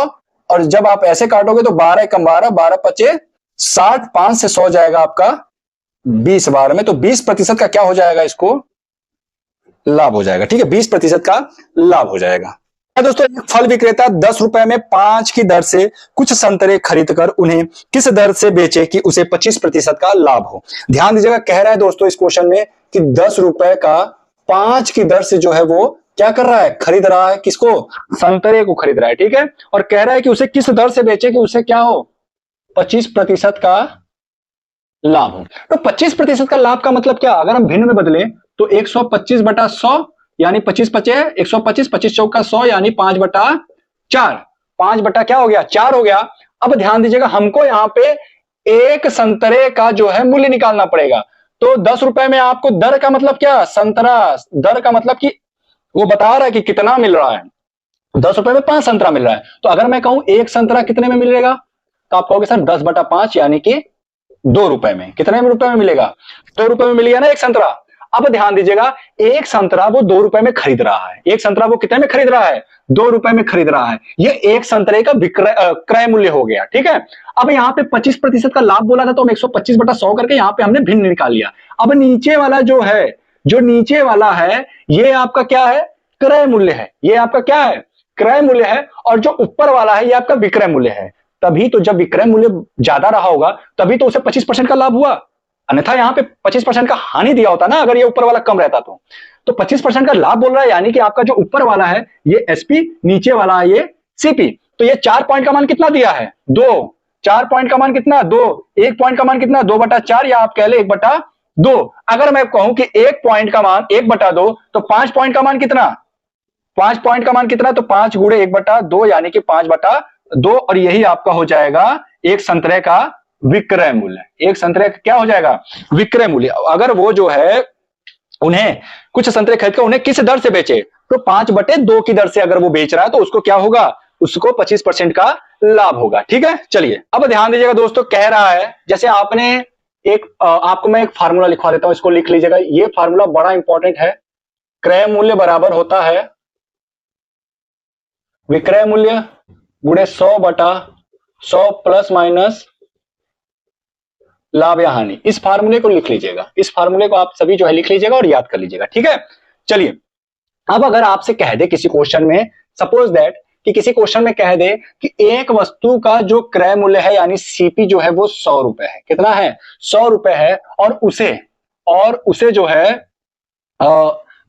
और जब आप ऐसे काटोगे तो 12 कम 12, 12 पचे 60, 5 से 100 जाएगा आपका 20 बार में, तो 20% का क्या हो जाएगा, इसको लाभ हो जाएगा। ठीक है, 20% का लाभ हो जाएगा। दोस्तों, एक फल विक्रेता 10 रुपए में 5 की दर से कुछ संतरे खरीदकर उन्हें किस दर से बेचे कि उसे 25% का लाभ हो। ध्यान दीजिएगा, कह रहा है दोस्तों इस क्वेश्चन में कि 10 रुपए का 5 की दर से जो है वो क्या कर रहा है, खरीद रहा है, किसको, संतरे को खरीद रहा है। ठीक है, और कह रहा है कि उसे किस दर से बेचे कि उसे क्या हो, 25% का लाभ हो। तो 25% का लाभ का मतलब क्या, अगर हम भिन्न में बदले तो 125/100 यानी 25 पचे 125, 25 चौका 100 यानी 5/4, 5 बटा क्या हो गया, 4 हो गया। अब ध्यान दीजिएगा, हमको यहां पे एक संतरे का जो है मूल्य निकालना पड़ेगा। तो 10 रुपए में आपको दर का मतलब क्या, संतरा, दर का मतलब कि वो बता रहा है कि कितना मिल रहा है, 10 रुपए में 5 संतरा मिल रहा है। तो अगर मैं कहूं एक संतरा कितने में मिलेगा, तो आप कहोगे सर 10/5 यानी कि 2 रुपए में, कितने रुपए में मिलेगा, 2 रुपए में मिलेगा ना एक संतरा। अब ध्यान दीजिएगा, एक संतरा वो 2 रुपए में खरीद रहा है, एक संतरा वो कितने में खरीद रहा है, 2 रुपए में खरीद रहा है। ये एक संतरे का क्रय मूल्य हो गया। ठीक है, अब यहाँ पे 25% का लाभ बोला था तो हम 125/100 करके यहाँ पे हमने भिन्न निकाल लिया। अब नीचे वाला जो है, जो नीचे वाला है ये आपका क्या है, क्रय मूल्य है, ये आपका क्या है, क्रय मूल्य है, और जो ऊपर वाला है ये आपका विक्रय मूल्य है। तभी तो जब विक्रय मूल्य ज्यादा रहा होगा तभी तो उसे 25% का लाभ हुआ, अन्यथा यहाँ पे 25% का हानि दिया होता ना अगर ये ऊपर वाला कम रहता तो 25% का लाभ बोल रहा है, यानी कि आपका जो ऊपर वाला है ये एसपी, नीचे वाला है ये सीपी। तो ये 4 पॉइंट का मान कितना दिया है, 2, 4 पॉइंट का मान कितना, 2, 1 पॉइंट का मान कितना, 2/4 या आप कह ले 1/2। अगर मैं कहूं कि 1 पॉइंट का मान 1/2 तो 5 पॉइंट का मान कितना, 5 पॉइंट का मान कितना, तो 5 गुणे 1/2 यानी कि 5/2, और यही आपका हो जाएगा एक संतरे का विक्रय मूल्य। एक संतरे का क्या हो जाएगा, विक्रय मूल्य। अगर वो जो है उन्हें कुछ संतरे खरीदकर उन्हें किस दर से बेचे, तो 5/2 की दर से अगर वो बेच रहा है तो उसको क्या होगा, उसको 25% का लाभ होगा। ठीक है, चलिए अब ध्यान दीजिएगा दोस्तों, कह रहा है जैसे आपने आपको मैं एक फार्मूला लिखवा देता हूं, इसको लिख लीजिएगा, ये फार्मूला बड़ा इंपॉर्टेंट है। क्रय मूल्य बराबर होता है विक्रय मूल्य गुणे 100/100 प्लस माइनस लाभ या हानि। इस फार्मूले को लिख लीजिएगा, इस फार्मूले को आप सभी जो है लिख लीजिएगा और याद कर लीजिएगा। ठीक है, चलिए अब अगर आपसे कह दे किसी क्वेश्चन में, सपोज दैट कि किसी क्वेश्चन में कह दे कि एक वस्तु का जो क्रय मूल्य है यानी सीपी जो है वो 100 रुपए है, कितना है, 100 रुपए है, और उसे जो है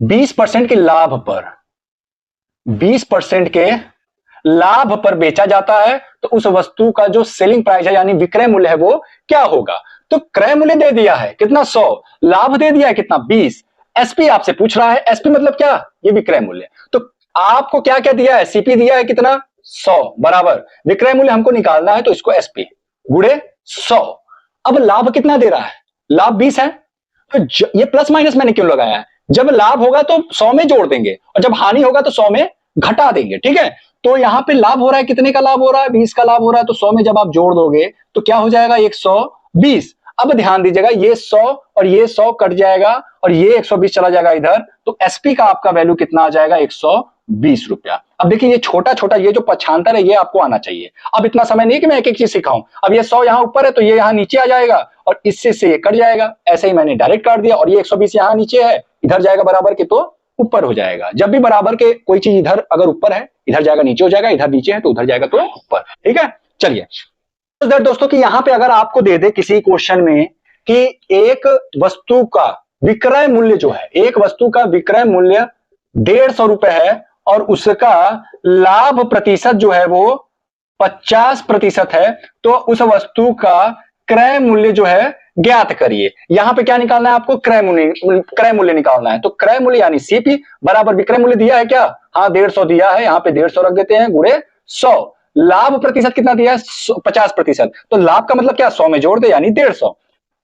20% के लाभ पर, 20% के लाभ पर बेचा जाता है, तो उस वस्तु का जो सेलिंग प्राइस है यानी विक्रय मूल्य है वो क्या होगा। तो क्रय मूल्य दे दिया है कितना, 100, लाभ दे दिया है कितना, 20, एसपी आपसे पूछ रहा है, एसपी मतलब क्या, ये विक्रय मूल्य। तो आपको क्या क्या दिया है, सीपी दिया है कितना, 100 बराबर विक्रय मूल्य हमको निकालना है, तो इसको एसपी गुणे 100। अब लाभ कितना दे रहा है, लाभ 20 है, तो ये प्लस माइनस मैंने क्यों लगाया है, जब लाभ होगा तो 100 में जोड़ देंगे और जब हानि होगा तो 100 में घटा देंगे। ठीक है, तो यहां पे लाभ हो रहा है, कितने का लाभ हो रहा है, 20 का लाभ हो रहा है, तो 100 में जब आप जोड़ दोगे तो क्या हो जाएगा, 120। अब ध्यान दीजिएगा, ये 100 और ये 100 कट जाएगा और ये 120 चला जाएगा इधर, तो एसपी का आपका वैल्यू कितना आ जाएगा, 120 रुपया। अब देखिए ये छोटा छोटा ये जो पक्षांतर है ये आपको आना चाहिए। अब इतना समय नहीं कि मैं एक एक चीज सिखाऊं, अब ये 100 यहां ऊपर है तो ये यहां नीचे आ जाएगा और इससे से ये कट जाएगा, ऐसे ही मैंने डायरेक्ट काट दिया, और ये 120 यहां नीचे है, इधर जाएगा बराबर के तो ऊपर हो जाएगा। जब भी बराबर के कोई चीज इधर अगर ऊपर है इधर जाएगा नीचे हो जाएगा, इधर नीचे है तो उधर जाएगा तो ऊपर। ठीक है, चलिए दोस्तों कि यहां पे अगर आपको दे दे किसी क्वेश्चन में कि एक वस्तु का विक्रय मूल्य जो है, एक वस्तु का विक्रय मूल्य 150 रुपए है और उसका लाभ प्रतिशत जो है वो 50% है, तो उस वस्तु का क्रय मूल्य जो है ज्ञात करिए। यहां पे क्या निकालना है आपको, क्रय मूल्य निकालना है। तो क्रय मूल्य यानी सीपी बराबर विक्रय मूल्य दिया है क्या, हाँ 150 दिया है, यहां पे 150 रख देते हैं गुणे 100। लाभ प्रतिशत कितना दिया है, 50%, तो लाभ का मतलब क्या, 100 में जोड़ दे यानी 150,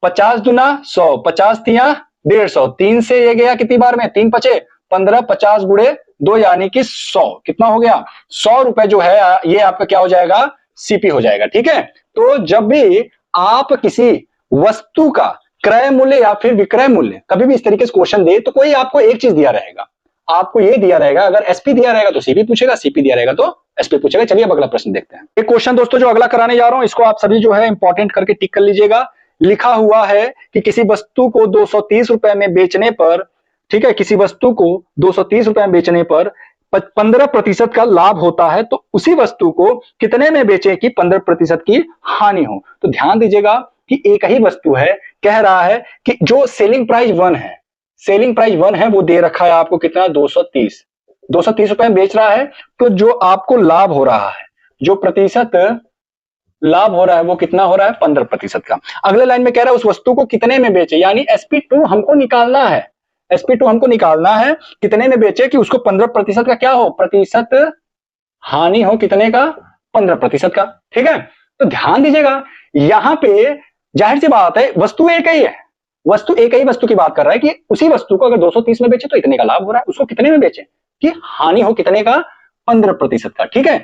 50 दूना 100, 50 तिया 150, 3 से ये गया कितनी बार में, 3 पचे 15, 50 गुणे 2 यानी कि 100, कितना हो गया, 100 रुपए जो है ये आपका क्या हो जाएगा, सीपी हो जाएगा। ठीक है, तो जब भी आप किसी वस्तु का क्रय मूल्य या फिर विक्रय मूल्य कभी भी इस तरीके से क्वेश्चन दे तो कोई आपको एक चीज दिया रहेगा, आपको ये दिया रहेगा, अगर एसपी दिया रहेगा तो सीपी पूछेगा, सीपी दिया रहेगा तो एसपी पूछेगा। चलिए अब अगला प्रश्न देखते हैं। एक क्वेश्चन दोस्तों जो अगला कराने जा रहा हूं इसको आप सभी जो है इंपॉर्टेंट करके टिक कर लीजिएगा। लिखा हुआ है कि किसी वस्तु को 230 रुपए में बेचने पर, ठीक है, किसी वस्तु को 230 रुपए में बेचने पर 15% का लाभ होता है, तो उसी वस्तु को कितने में बेचे कि 15% की हानि हो। तो ध्यान दीजिएगा कि एक ही वस्तु है, कह रहा है कि जो सेलिंग प्राइस 1 है, सेलिंग प्राइस 1 है वो दे रखा है आपको कितना 230 रुपए में बेच रहा है, तो जो आपको लाभ हो रहा है, जो प्रतिशत लाभ हो रहा है वो कितना हो रहा है 15% का। अगले लाइन में कह रहा है उस वस्तु को कितने में बेचे, यानी SP2 हमको निकालना है, SP2 हमको निकालना है कितने में बेचे कि उसको 15% का क्या हो, प्रतिशत हानि हो, कितने का 15% का। ठीक है, तो ध्यान दीजिएगा यहां पे जाहिर सी बात है वस्तु एक ही है, वस्तु एक ही वस्तु की बात कर रहा है कि उसी वस्तु को अगर 230 में बेचे तो इतने का लाभ हो रहा है, उसको कितने में बेचे कि हानि हो कितने का 15% का। ठीक है,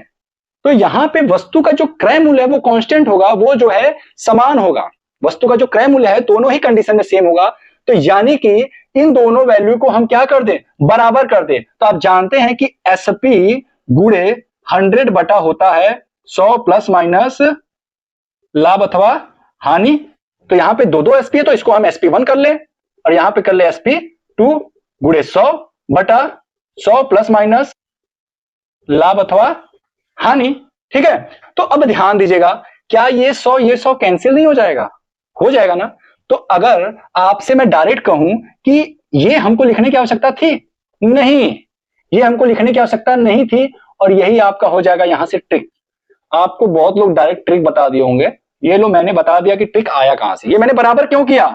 तो यहां पे वस्तु का जो क्रय मूल्य है वो कांस्टेंट होगा, वो जो है समान होगा, वस्तु का जो क्रय मूल्य है दोनों ही कंडीशन में सेम होगा। तो यानी कि इन दोनों वैल्यू को हम क्या कर दें, बराबर कर दें। तो आप जानते हैं कि एसपी गुणे 100 बटा होता है 100 प्लस माइनस लाभ अथवा हानि। तो यहां पे दो एसपी है तो इसको हम SP1 कर ले और यहां पे कर ले SP2 गुणे 100 बटा 100 प्लस माइनस लाभ अथवा हानि। ठीक है, तो अब ध्यान दीजिएगा क्या ये 100 कैंसिल नहीं हो जाएगा, हो जाएगा ना। तो अगर आपसे मैं डायरेक्ट कहूं कि ये हमको लिखने की आवश्यकता थी नहीं, ये हमको लिखने की आवश्यकता नहीं थी, और यही आपका हो जाएगा यहां से ट्रिक। आपको बहुत लोग डायरेक्ट ट्रिक बता दिए होंगे, ये लो मैंने बता दिया कि ट्रिक आया कहां से। ये मैंने बराबर क्यों किया,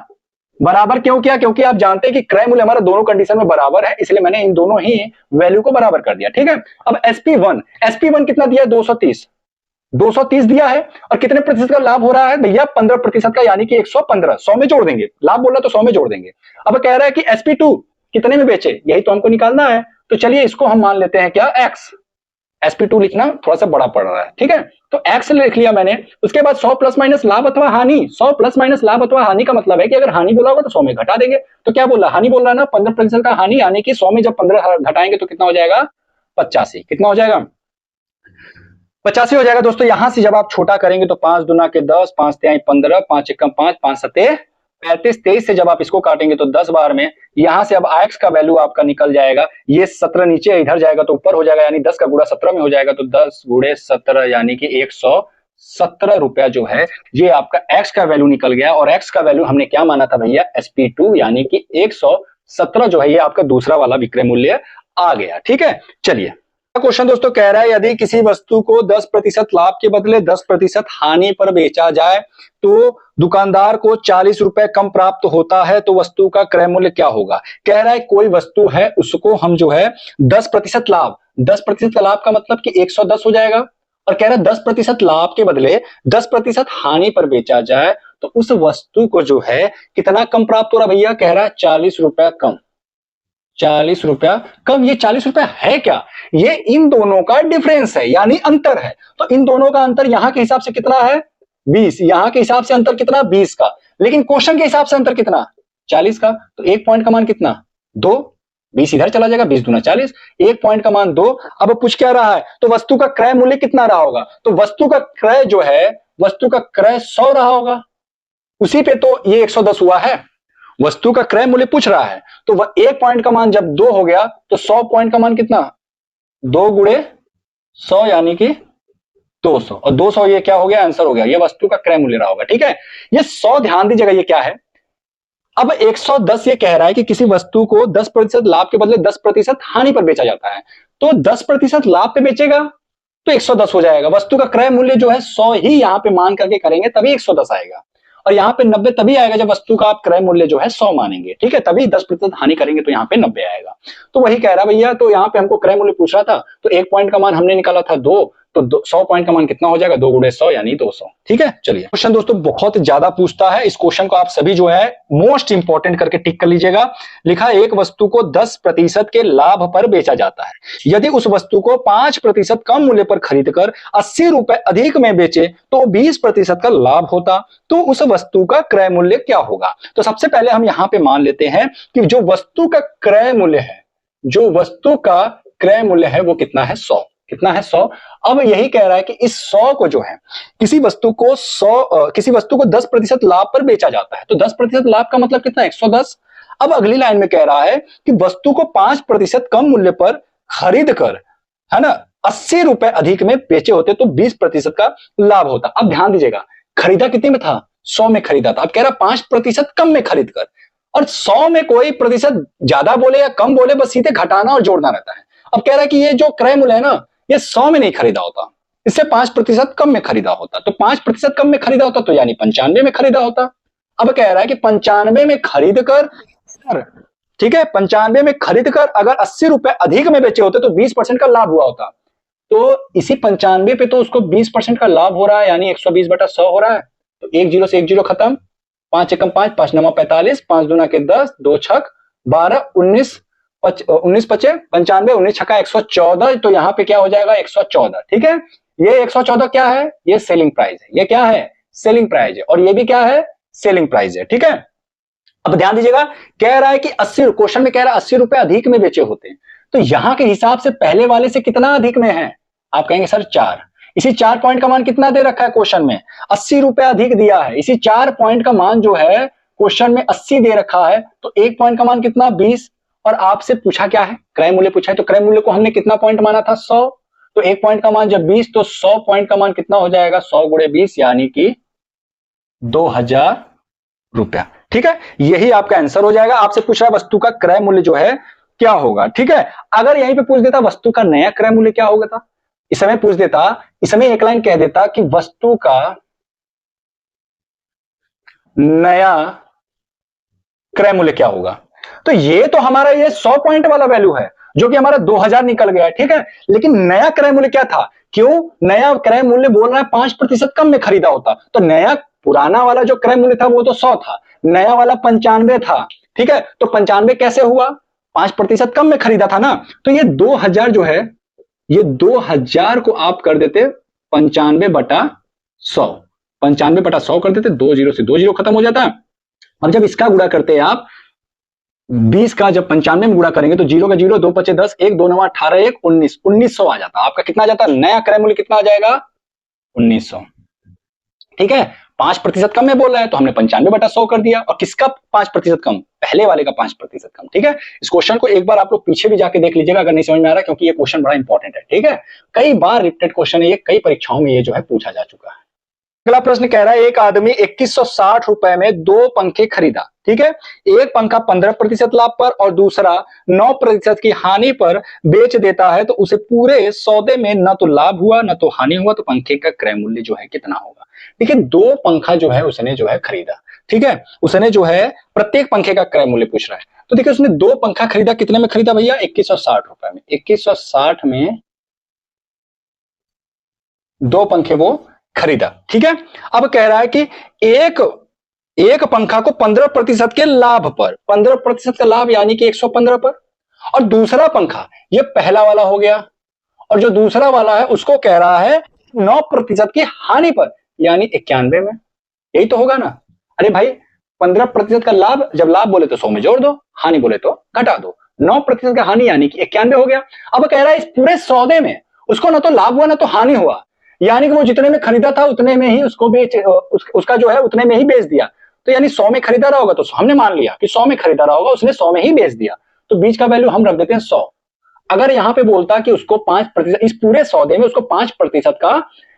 बराबर क्यों किया, क्योंकि आप जानते हैं कि क्रय मूल्य हमारा दोनों कंडीशन में बराबर है, इसलिए मैंने इन दोनों ही वैल्यू को बराबर कर दिया। ठीक है, अब SP1 कितना दिया है 230 दिया है, और कितने प्रतिशत का लाभ हो रहा है भैया 15% का, यानी कि 115, 100 में जोड़ देंगे, लाभ बोला तो 100 में जोड़ देंगे। अब कह रहा है कि SP2 कितने में बेचे, यही तो हमको निकालना है। तो चलिए इसको हम मान लेते हैं क्या X, SP2 लिखना थोड़ा सा बड़ा पड़ रहा है। ठीक है, तो X लिख लिया मैंने। उसके बाद 100 प्लस माइनस लाभ अथवा हानि, 100 प्लस माइनस लाभ अथवा हानि का मतलब है कि अगर हानि बोला होगा तो 100 में घटा देंगे। तो क्या बोल रहा, हानि बोल रहा है ना 15% का हानि, यानी कि 100 में जब 15 घटाएंगे तो कितना हो जाएगा 85, कितना हो जाएगा 85 हो जाएगा। दोस्तों यहां से जब आप छोटा करेंगे तो 5 दूना के 10, 5 तिहाई 15, 5 एकम 5, 5 सते 35, 23 से जब आप इसको काटेंगे तो 10 बार में यहां से अब X का वैल्यू आपका निकल जाएगा। ये 17 नीचे इधर जाएगा तो ऊपर हो जाएगा, यानी 10 का गुणा 17 में हो जाएगा, तो 10 गुणे 17 यानी कि 117 रुपया जो है ये आपका X का वैल्यू निकल गया। और X का वैल्यू हमने क्या माना था भैया SP2, यानी कि 117 जो है ये आपका दूसरा वाला विक्रय मूल्य आ गया। ठीक है, चलिए क्वेश्चन दोस्तों कह रहा है यदि किसी वस्तु को 10% लाभ के बदले 10% हानि पर बेचा जाए तो दुकानदार को 40 रुपए कम प्राप्त होता है, तो वस्तु का क्रय मूल्य क्या होगा। कह रहा है कोई वस्तु है उसको हम जो है 10% लाभ, 10% का लाभ का मतलब कि 110 हो जाएगा, और कह रहा है 10% लाभ के बदले 10% हानि पर बेचा जाए तो उस वस्तु को जो है कितना कम प्राप्त हो रहा भैया, कह रहा है 40 रुपया कम, 40 रुपया कम। ये 40 रुपया है क्या, ये इन दोनों का डिफरेंस है, यानी अंतर है। तो इन दोनों का अंतर यहां के हिसाब से कितना है 20, यहां के हिसाब से अंतर कितना 20 का, लेकिन क्वेश्चन के हिसाब से अंतर कितना 40 का। तो एक पॉइंट का मान कितना 2, 20 इधर चला जाएगा, 20 दूना 40, एक पॉइंट का मान 2। अब पूछ क्या रहा है, तो वस्तु का क्रय मूल्य कितना रहा होगा, तो वस्तु का क्रय जो है, वस्तु का क्रय 100 रहा होगा, उसी पे तो ये 110 हुआ है। वस्तु का क्रय मूल्य पूछ रहा है, तो वह एक पॉइंट का मान जब 2 हो गया तो 100 पॉइंट का मान कितना 2 गुणे 100 यानी कि 200, और 200 ये क्या हो गया आंसर हो गया, ये वस्तु का क्रय मूल्य रहा होगा। ठीक है, ये 100 ध्यान दीजिएगा ये क्या है। अब 110 ये कह रहा है कि किसी वस्तु को 10% लाभ के बदले 10% हानि पर बेचा जाता है, तो 10% लाभ पे बेचेगा तो 110 हो जाएगा। वस्तु का क्रय मूल्य जो है 100 ही यहां पे मान करके करेंगे तभी 110 आएगा, और यहाँ पे 90 तभी आएगा जब वस्तु का आप क्रय मूल्य जो है 100 मानेंगे। ठीक है, तभी 10% हानि करेंगे तो यहाँ पे 90 आएगा। तो वही कह रहा भैया, तो यहाँ पे हमको क्रय मूल्य पूछ रहा था, तो एक पॉइंट का मान हमने निकाला था 2, तो 100 पॉइंट का मान कितना हो जाएगा, 2 गुणे 100 यानी 200। ठीक है, चलिए क्वेश्चन दोस्तों बहुत ज्यादा पूछता है, इस क्वेश्चन को आप सभी जो है मोस्ट इंपॉर्टेंट करके टिक कर लीजिएगा। लिखा एक वस्तु को 10% के लाभ पर बेचा जाता है, यदि उस वस्तु को 5% कम मूल्य पर खरीदकर 80 रुपए अधिक में बेचे तो 20% का लाभ होता, तो उस वस्तु का क्रय मूल्य क्या होगा। तो सबसे पहले हम यहां पे मान लेते हैं कि जो वस्तु का क्रय मूल्य है, जो वस्तु का क्रय मूल्य है वो कितना है, 100। कितना है, 100। अब यही कह रहा है कि इस 100 को जो है किसी वस्तु को 10% लाभ पर बेचा जाता है, तो 10% लाभ का मतलब कितना है, 110। अब अगली लाइन में कह रहा है कि वस्तु को 5% कम मूल्य पर खरीद कर, है ना, 80 रुपए अधिक में बेचे होते तो 20% का लाभ होता। अब ध्यान दीजिएगा, खरीदा कितने में था, 100 में खरीदा था। अब कह रहा 5% कम में खरीद कर, और 100 में कोई प्रतिशत ज्यादा बोले या कम बोले, बस सीधे घटाना और जोड़ना रहता है। अब कह रहा है कि ये जो क्रय मूल्य है ना, ये 100 में नहीं खरीदा होता, इससे 5% कम में खरीदा होता। तो 5% कम में खरीदा होता तो यानी 95 में खरीदा होता। अब कह रहा है कि 95 में खरीद कर, ठीक है, 95 में खरीद कर अगर 80 रुपए अधिक में बेचे होते तो 20% का लाभ हुआ होता। तो इसी 95 पे तो उसको 20% का लाभ हो रहा है, यानी 120/100 हो रहा है। तो 1 0 से 1 0 खत्म, 5 एकम 5, 5 9 45, 5 दूना के 10, 2 छक 12, 19 पचे 95, 19 छक्का 114। तो यहां पे क्या हो जाएगा, 114। ठीक है, ये 114 क्या है, ये सेलिंग प्राइस है। ये क्या है, सेलिंग प्राइस है, और ये भी क्या है, सेलिंग प्राइस है। ठीक है, अब ध्यान दीजिएगा, कह रहा है कि 80, क्वेश्चन में कह रहा है 80 रुपए अधिक में बेचे होते हैं, तो यहां के हिसाब से पहले वाले से कितना अधिक में है, आप कहेंगे सर 4। इसी 4 पॉइंट का मान कितना दे रखा है क्वेश्चन में, 80 रुपए अधिक दिया है। इसी 4 पॉइंट का मान जो है क्वेश्चन में 80 दे रखा है, तो 1 पॉइंट का मान कितना, 20। और आपसे पूछा क्या है, क्रय मूल्य पूछा है, तो क्रय मूल्य को हमने कितना पॉइंट माना था, 100। तो 1 पॉइंट का मान जब 20, तो 100 पॉइंट का मान कितना हो जाएगा, 100 गुणे 20 यानी कि 2000 रुपया। ठीक है, यही आपका आंसर हो जाएगा। आपसे पूछ रहा है वस्तु का क्रय मूल्य जो है क्या होगा। ठीक है, अगर यहीं पे पूछ देता वस्तु का नया क्रय मूल्य क्या होगा था, इस समय पूछ देता, इस समय एक लाइन कह देता कि वस्तु का नया क्रय मूल्य क्या होगा, तो ये तो हमारा ये 100 पॉइंट वाला वैल्यू है जो कि हमारा 2000 निकल गया है। ठीक है, लेकिन नया क्रय मूल्य क्या था, क्यों नया क्रय मूल्य बोल रहा है 5% कम में खरीदा होता, तो नया, पुराना वाला जो क्रय मूल्य था वो तो 100 था, नया वाला 95 था। ठीक है, तो 95 कैसे हुआ, 5% कम में खरीदा था ना, तो ये 2000 जो है, ये 2000 को आप कर देते 95/100, 95/100 कर देते, 2 0 से 2 0 खत्म हो जाता। अब जब इसका गुणा करते हैं आप 20 का, जब 95 में गुणा करेंगे तो 0 का 0, 2 5 10, 1 2 9 18, 1 19, 1900 आ जाता। आपका कितना आ जाता, नया क्रय मूल्य कितना आ जाएगा, 1900। ठीक है, 5% कम में बोल रहा है तो हमने 95/100 कर दिया। और किसका 5% कम, पहले वाले का 5% कम। ठीक है, इस क्वेश्चन को एक बार आप लोग पीछे भी जाके देख लीजिएगा अगर नहीं समझ में आ रहा, क्योंकि ये क्वेश्चन बड़ा इंपॉर्टेंट है। ठीक है, कई बार रिपीटेड क्वेश्चन है ये, कई परीक्षाओं में ये जो है पूछा जा चुका है। अगला प्रश्न कह रहा है एक आदमी 2160 रुपए में 2 पंखे खरीदा। ठीक है, एक पंखा 15% लाभ पर और दूसरा 9% की हानि पर बेच देता है, तो उसे पूरे सौदे में न तो लाभ हुआ न तो हानि हुआ, तो पंखे का क्रय मूल्य जो है कितना होगा। ठीक है, 2 पंखा जो है उसने जो है खरीदा। ठीक है, उसने जो है प्रत्येक पंखे का क्रय मूल्य पूछ रहा है, तो देखिए उसने 2 पंखा खरीदा, कितने में खरीदा भैया, 2160 रुपए में। 2160 में 2 पंखे वो खरीदा। ठीक है, अब कह रहा है कि एक पंखा को 15% के लाभ पर, 15% का लाभ यानी कि 115 पर, और दूसरा पंखा, ये पहला वाला हो गया, और जो दूसरा वाला है उसको कह रहा है 9% की हानि पर यानी 91 में। यही तो होगा ना, अरे भाई 15% का लाभ, जब लाभ बोले तो 100 में जोड़ दो, हानि बोले तो घटा दो, 9% का हानि यानी कि 91 हो गया। अब कह रहा है इस पूरे सौदे में उसको ना तो लाभ हुआ ना तो हानि हुआ, यानी कि वो जितने में खरीदा था उतने में ही उसको बेच, उसका जो है उतने में ही बेच दिया। तो यानी 100 में खरीदा रहा होगा, तो हमने मान लिया कि 100 में खरीदा रहा होगा, उसने 100 में ही बेच दिया, तो बीच का वैल्यू हम रख देते हैं 100। अगर यहां पे बोलता कि उसको 5%, इस पूरे सौदे में उसको 5% का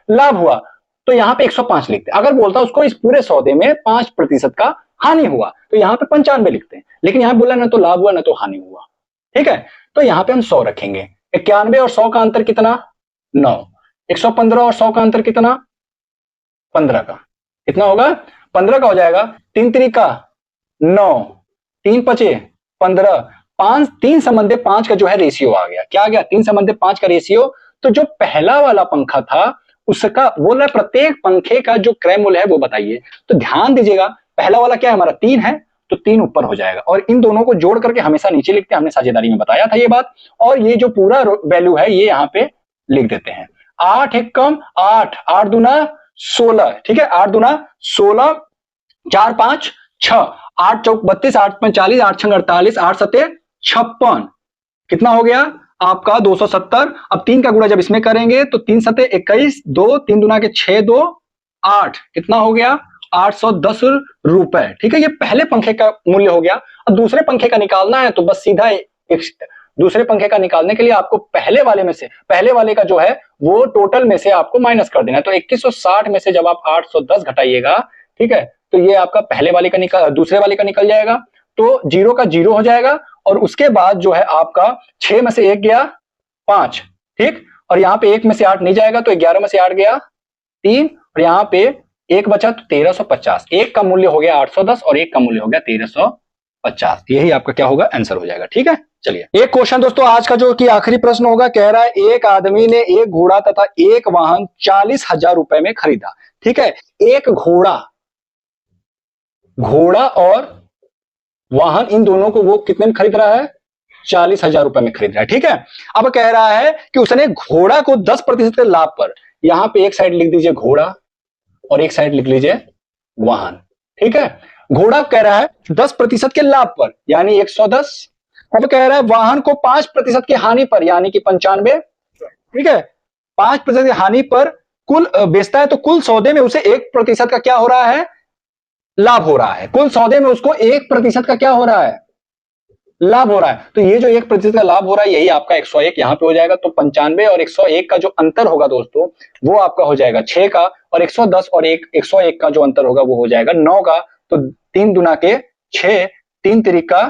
लाभ हुआ, तो यहां पे 105 लिखते। अगर बोलता उसको इस पूरे सौदे में 5% का हानि हुआ, तो यहां पे 95 लिखते हैं। लेकिन यहां बोला ना तो लाभ हुआ ना तो हानि हुआ। ठीक है, तो यहां पे हम 100 रखेंगे। 91 और 100 का अंतर कितना, 9। 115 और 100 का अंतर कितना, 15 का, कितना होगा, 15 का हो जाएगा। 3 3 9, 3 5 15, 5 3 संबंधे 5 का जो है रेशियो आ गया। क्या आ गया, 3 संबंधे 5 का रेशियो। तो जो पहला वाला पंखा था उसका बोल रहा है प्रत्येक पंखे का जो क्रय मूल्य है वो बताइए। तो ध्यान दीजिएगा, पहला वाला क्या है हमारा 3 है, तो 3 ऊपर हो जाएगा और इन दोनों को जोड़ करके हमेशा नीचे लिखते हैं, हमने साझेदारी में बताया था ये बात। और ये जो पूरा वैल्यू है ये यहाँ पे लिख देते हैं। 8 एक कम 8, 8 दूना 16, ठीक है, 8 दूना 16, 4 5 6, 8 चौक 32, 8 5 40, 8 6 48, 8 सते 56, कितना हो गया आपका 270। अब 3 का गुणा जब इसमें करेंगे तो 3 सते 21, 2 3 दूना के 6 2 8, कितना हो गया 810 रुपए। ठीक है, ये पहले पंखे का मूल्य हो गया। अब दूसरे पंखे का निकालना है तो बस सीधा दूसरे पंखे का निकालने के लिए आपको पहले वाले में से, पहले वाले का जो है वो टोटल में से आपको माइनस कर देना है। तो 2160 में से जब आप 810 घटाइएगा, ठीक है, तो ये आपका पहले वाले का दूसरे वाले का निकल जाएगा, तो 0 का 0 हो जाएगा। और उसके बाद जो है आपका 6 में से 1 गया 5, ठीक, और यहाँ पे 1 में से 8 नहीं जाएगा तो 11 में से 8 गया 3, और यहाँ पे 1 बचा तो 1350। एक का मूल्य हो गया 810 और एक का मूल्य हो गया 1350। यही आपका क्या होगा आंसर हो जाएगा। ठीक है, चलिए एक क्वेश्चन दोस्तों आज का जो कि आखिरी प्रश्न होगा, कह रहा है एक आदमी ने एक घोड़ा तथा एक वाहन 40,000 रुपए में खरीदा। ठीक है, एक घोड़ा और वाहन इन दोनों को वो कितने में खरीद रहा है 40,000 रुपए में खरीद रहा है। ठीक है, अब कह रहा है कि उसने घोड़ा को 10% के लाभ पर, यहां पे एक साइड लिख दीजिए घोड़ा और एक साइड लिख लीजिए वाहन। ठीक है, घोड़ा कह रहा है 10% के लाभ पर यानी 110। अब कह रहा है वाहन को 5% की हानि पर यानी कि 95। ठीक है, 5% की हानि पर कुल बेचता है तो कुल सौदे में उसे 1% का क्या हो रहा है लाभ हो रहा है। कुल सौदे में उसको 1% का क्या हो रहा है लाभ हो रहा है। तो ये जो 1% का लाभ हो रहा है यही आपका 101 यहां पे हो जाएगा। तो 95 और 101 का जो अंतर होगा दोस्तों वो आपका हो जाएगा 6 का, और 110 और 101 का जो अंतर होगा वो हो जाएगा 9 का। तो 3 दुना के 6, 3 तिरिका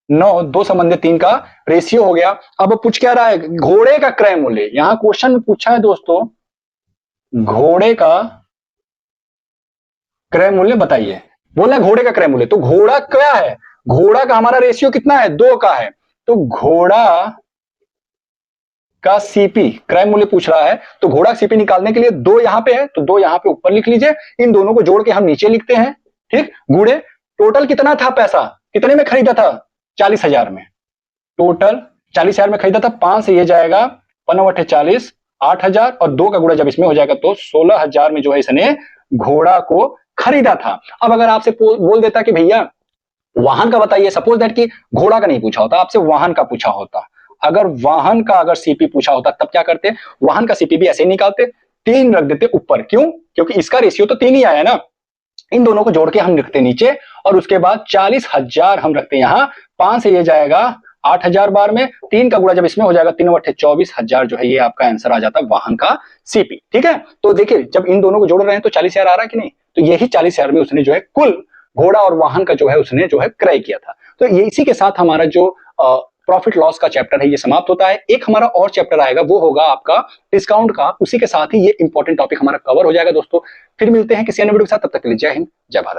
9, 2 संबंधित 3 का रेशियो हो गया। अब पूछ क्या रहा है घोड़े का क्रय मूल्य। यहां क्वेश्चन में पूछा है दोस्तों घोड़े का क्रय मूल्य बताइए। बोला घोड़े का क्रय मूल्य, तो घोड़ा क्या है, घोड़ा का हमारा रेशियो कितना है 2 का है। तो घोड़ा का सीपी क्रय मूल्य पूछ रहा है, तो घोड़ा सीपी निकालने के लिए 2 यहां पे है तो 2 यहां पे ऊपर लिख लीजिए, इन दोनों को जोड़ के हम नीचे लिखते हैं। ठीक, गुड़े टोटल कितना था पैसा, कितने में खरीदा था 40,000 में, टोटल 40,000 में खरीदा था। 5 से ये जाएगा 5/40 8,000 और 2 का गुणा जब इसमें हो जाएगा तो 16,000 में जो है इसने घोड़ा को खरीदा था। अब अगर आपसे बोल देता कि भैया वाहन का बताइए, सपोज दैट कि घोड़ा का नहीं पूछा होता, आपसे वाहन का पूछा होता, अगर वाहन का अगर सीपी पूछा होता तब क्या करते, वाहन का सीपी भी ऐसे ही निकालते, 3 रख देते ऊपर। क्यों, क्योंकि इसका रेशियो तो 3 ही आया ना, इन दोनों को जोड़ के हम रखते नीचे और उसके बाद 40,000 हम रखते यहां। 5 से ये जाएगा 8,000 बार में, 3 का गुणा जब इसमें हो जाएगा 3/24,000 जो है ये आपका आंसर आ जाता है वाहन का सीपी। ठीक है, तो देखिए जब इन दोनों को जोड़ रहे हैं तो 40,000 आ रहा है कि नहीं, तो यही 40,000 में उसने जो है कुल घोड़ा और वाहन का जो है उसने जो है क्रय किया था। तो ये इसी के साथ हमारा जो प्रॉफिट लॉस का चैप्टर है ये समाप्त होता है। एक हमारा और चैप्टर आएगा वो होगा आपका डिस्काउंट का, उसी के साथ ही ये इंपॉर्टेंट टॉपिक हमारा कवर हो जाएगा दोस्तों। फिर मिलते हैं किसी अन्य वीडियो के साथ, तब तक के लिए जय हिंद जय भारत।